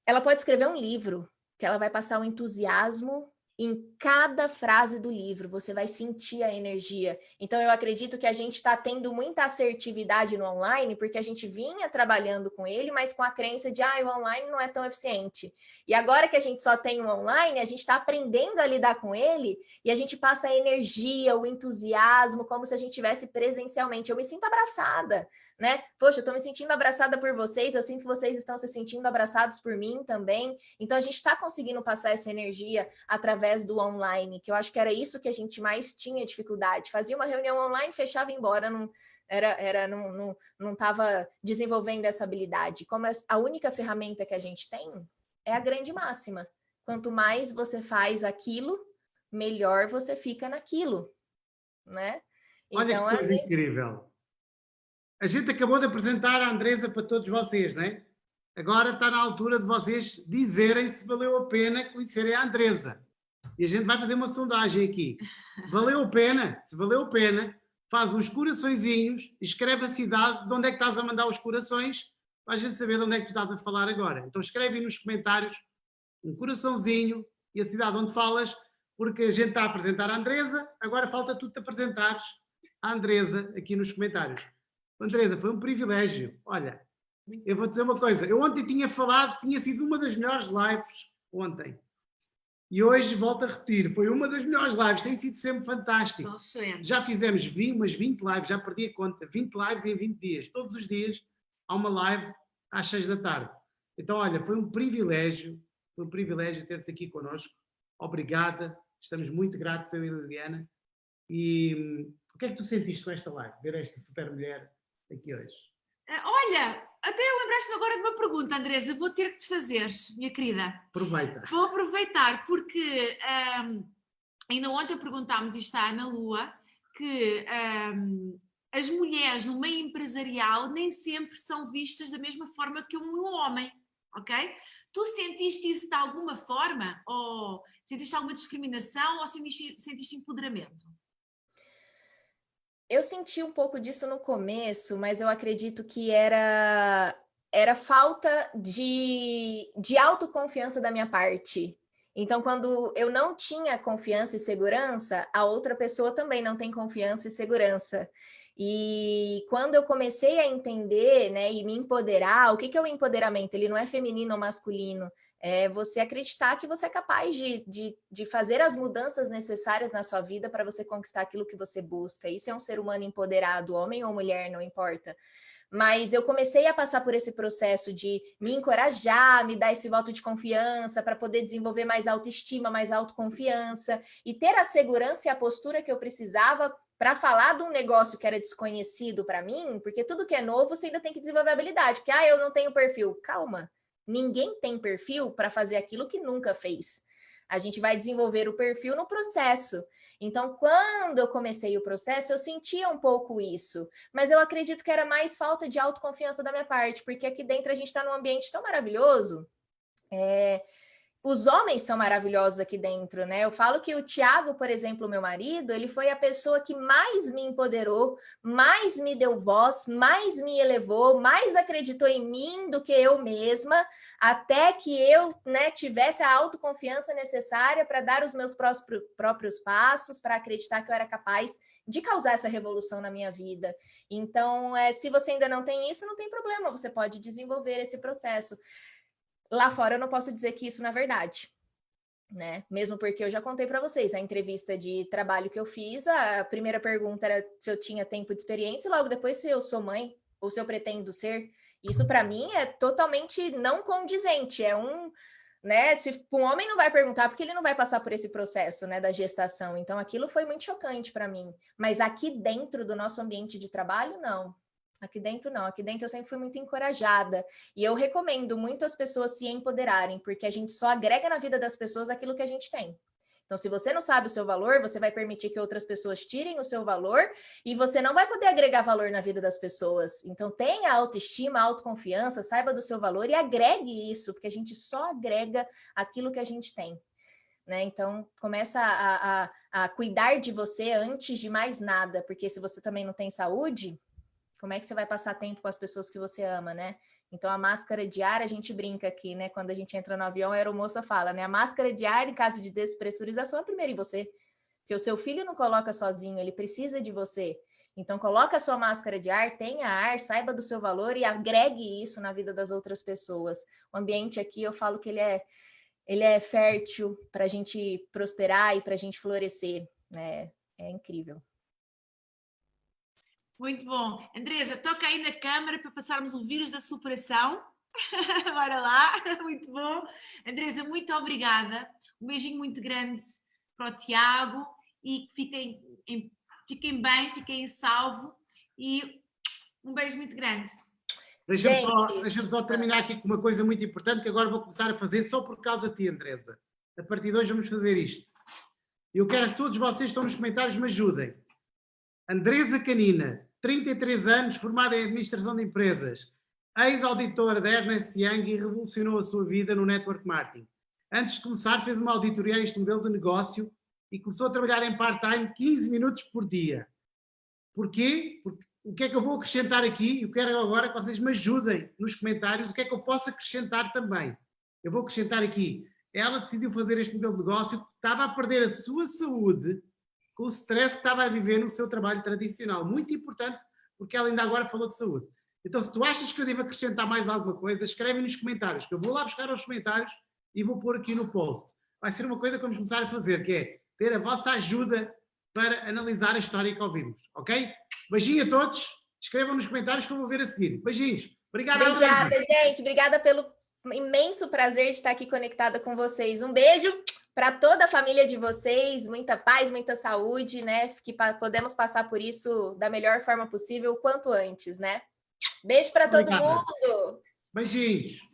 ela pode escrever um livro, que ela vai passar o entusiasmo em cada frase do livro, você vai sentir a energia. Então, eu acredito que a gente está tendo muita assertividade no online, porque a gente vinha trabalhando com ele, mas com a crença de, o online não é tão eficiente. E agora que a gente só tem o online, a gente está aprendendo a lidar com ele, e a gente passa a energia, o entusiasmo, como se a gente estivesse presencialmente. Eu me sinto abraçada, né? Poxa, eu estou me sentindo abraçada por vocês, eu sinto que vocês estão se sentindo abraçados por mim também. Então, a gente está conseguindo passar essa energia através do online, que eu acho que era isso que a gente mais tinha dificuldade. Fazia uma reunião online, fechava e ia embora, não estava desenvolvendo essa habilidade. Como a única ferramenta que a gente tem é a grande máxima. Quanto mais você faz aquilo, melhor você fica naquilo, né? Olha que coisa incrível. A gente acabou de apresentar a Andresa para todos vocês, não é? Agora está na altura de vocês dizerem se valeu a pena conhecerem a Andresa. E a gente vai fazer uma sondagem aqui. Valeu a pena? Se valeu a pena, faz uns coraçõezinhos, escreve a cidade de onde é que estás a mandar os corações, para a gente saber de onde é que tu estás a falar agora. Então escreve aí nos comentários um coraçãozinho e a cidade onde falas, porque a gente está a apresentar a Andresa, agora falta tu te apresentares a Andresa aqui nos comentários. Andresa, foi um privilégio. Olha, eu vou dizer uma coisa. Eu ontem tinha falado que tinha sido uma das melhores lives ontem. E hoje volto a repetir, foi uma das melhores lives, tem sido sempre fantástico. São excelentes. Já fizemos umas 20 lives, já perdi a conta, 20 lives em 20 dias. Todos os dias há uma live às 6 da tarde. Então, olha, foi um privilégio ter-te aqui connosco. obrigada, estamos muito gratos, eu e a Liliana. E o que é que tu sentiste com esta live, ver esta super mulher aqui hoje? Olha, até lembraste-me agora de uma pergunta, Andresa, vou ter que te fazer, minha querida. Aproveita. Vou aproveitar, porque ainda ontem perguntámos, e está à Ana Lua, que as mulheres no meio empresarial nem sempre são vistas da mesma forma que um homem, ok? Tu sentiste isso de alguma forma? Ou sentiste alguma discriminação? Ou sentiste empoderamento? Eu senti um pouco disso no começo, mas eu acredito que era falta de autoconfiança da minha parte. Então, quando eu não tinha confiança e segurança, a outra pessoa também não tem confiança e segurança. E quando eu comecei a entender, né, e me empoderar, o que é o empoderamento? Ele não é feminino ou masculino. É você acreditar que você é capaz de fazer as mudanças necessárias na sua vida para você conquistar aquilo que você busca. Isso é um ser humano empoderado, homem ou mulher, não importa. Mas eu comecei a passar por esse processo de me encorajar, me dar esse voto de confiança para poder desenvolver mais autoestima, mais autoconfiança e ter a segurança e a postura que eu precisava para falar de um negócio que era desconhecido para mim, porque tudo que é novo você ainda tem que desenvolver habilidade, porque eu não tenho perfil. Calma. Ninguém tem perfil para fazer aquilo que nunca fez. A gente vai desenvolver o perfil no processo. Então, quando eu comecei o processo, eu sentia um pouco isso. Mas eu acredito que era mais falta de autoconfiança da minha parte, porque aqui dentro a gente está num ambiente tão maravilhoso. Os homens são maravilhosos aqui dentro, né? Eu falo que o Thiago, por exemplo, meu marido, ele foi a pessoa que mais me empoderou, mais me deu voz, mais me elevou, mais acreditou em mim do que eu mesma, até que eu, né, tivesse a autoconfiança necessária para dar os meus próprios passos, para acreditar que eu era capaz de causar essa revolução na minha vida. Então, se você ainda não tem isso, não tem problema, você pode desenvolver esse processo. Lá fora eu não posso dizer que isso não é verdade, né? Mesmo porque eu já contei para vocês, a entrevista de trabalho que eu fiz, a primeira pergunta era se eu tinha tempo de experiência e logo depois se eu sou mãe ou se eu pretendo ser. Isso para mim é totalmente não condizente, né? Se um homem não vai perguntar porque ele não vai passar por esse processo, né, da gestação. Então aquilo foi muito chocante para mim, mas aqui dentro do nosso ambiente de trabalho não. Aqui dentro não, aqui dentro eu sempre fui muito encorajada e eu recomendo muito as pessoas se empoderarem, porque a gente só agrega na vida das pessoas aquilo que a gente tem. Então, se você não sabe o seu valor, você vai permitir que outras pessoas tirem o seu valor e você não vai poder agregar valor na vida das pessoas. Então, tenha autoestima, autoconfiança, saiba do seu valor e agregue isso, porque a gente só agrega aquilo que a gente tem. Né? Então, começa a cuidar de você antes de mais nada, porque se você também não tem saúde, como é que você vai passar tempo com as pessoas que você ama, né? Então, a máscara de ar, a gente brinca aqui, né? Quando a gente entra no avião, a aeromoça fala, né? A máscara de ar, em caso de despressurização, é primeiro em você. Porque o seu filho não coloca sozinho, ele precisa de você. Então, coloca a sua máscara de ar, tenha ar, saiba do seu valor e agregue isso na vida das outras pessoas. O ambiente aqui, eu falo que ele é fértil para a gente prosperar e para a gente florescer, né? É incrível. Muito bom. Andresa, toca aí na câmara para passarmos o vírus da superação. Bora lá. Muito bom. Andresa, muito obrigada. Um beijinho muito grande para o Tiago e fiquem bem, fiquem salvo e um beijo muito grande. Deixa-me só terminar aqui com uma coisa muito importante que agora vou começar a fazer só por causa de ti, Andresa. A partir de hoje vamos fazer isto. Eu quero que todos vocês que estão nos comentários me ajudem. Andresa Canina, 33 anos, formada em Administração de Empresas, ex-auditora da Ernst Young e revolucionou a sua vida no Network Marketing. Antes de começar, fez uma auditoria a este modelo de negócio e começou a trabalhar em part-time 15 minutos por dia. Porquê? Porque o que é que eu vou acrescentar aqui? Eu quero agora que vocês me ajudem nos comentários o que é que eu posso acrescentar também. Eu vou acrescentar aqui. Ela decidiu fazer este modelo de negócio porque estava a perder a sua saúde com o stress que estava a viver no seu trabalho tradicional. Muito importante, porque ela ainda agora falou de saúde. Então, se tu achas que eu devo acrescentar mais alguma coisa, escreve nos comentários, que eu vou lá buscar os comentários e vou pôr aqui no post. Vai ser uma coisa que vamos começar a fazer, que é ter a vossa ajuda para analisar a história que ouvimos, ok? Beijinho a todos. Escrevam nos comentários que eu vou ver a seguir. Beijinhos. Obrigada, gente. Obrigada pelo imenso prazer de estar aqui conectada com vocês. Um beijo Para toda a família de vocês, muita paz, muita saúde, né? Que podemos passar por isso da melhor forma possível, o quanto antes, né? Beijo para todo Obrigado. mundo! Beijinhos.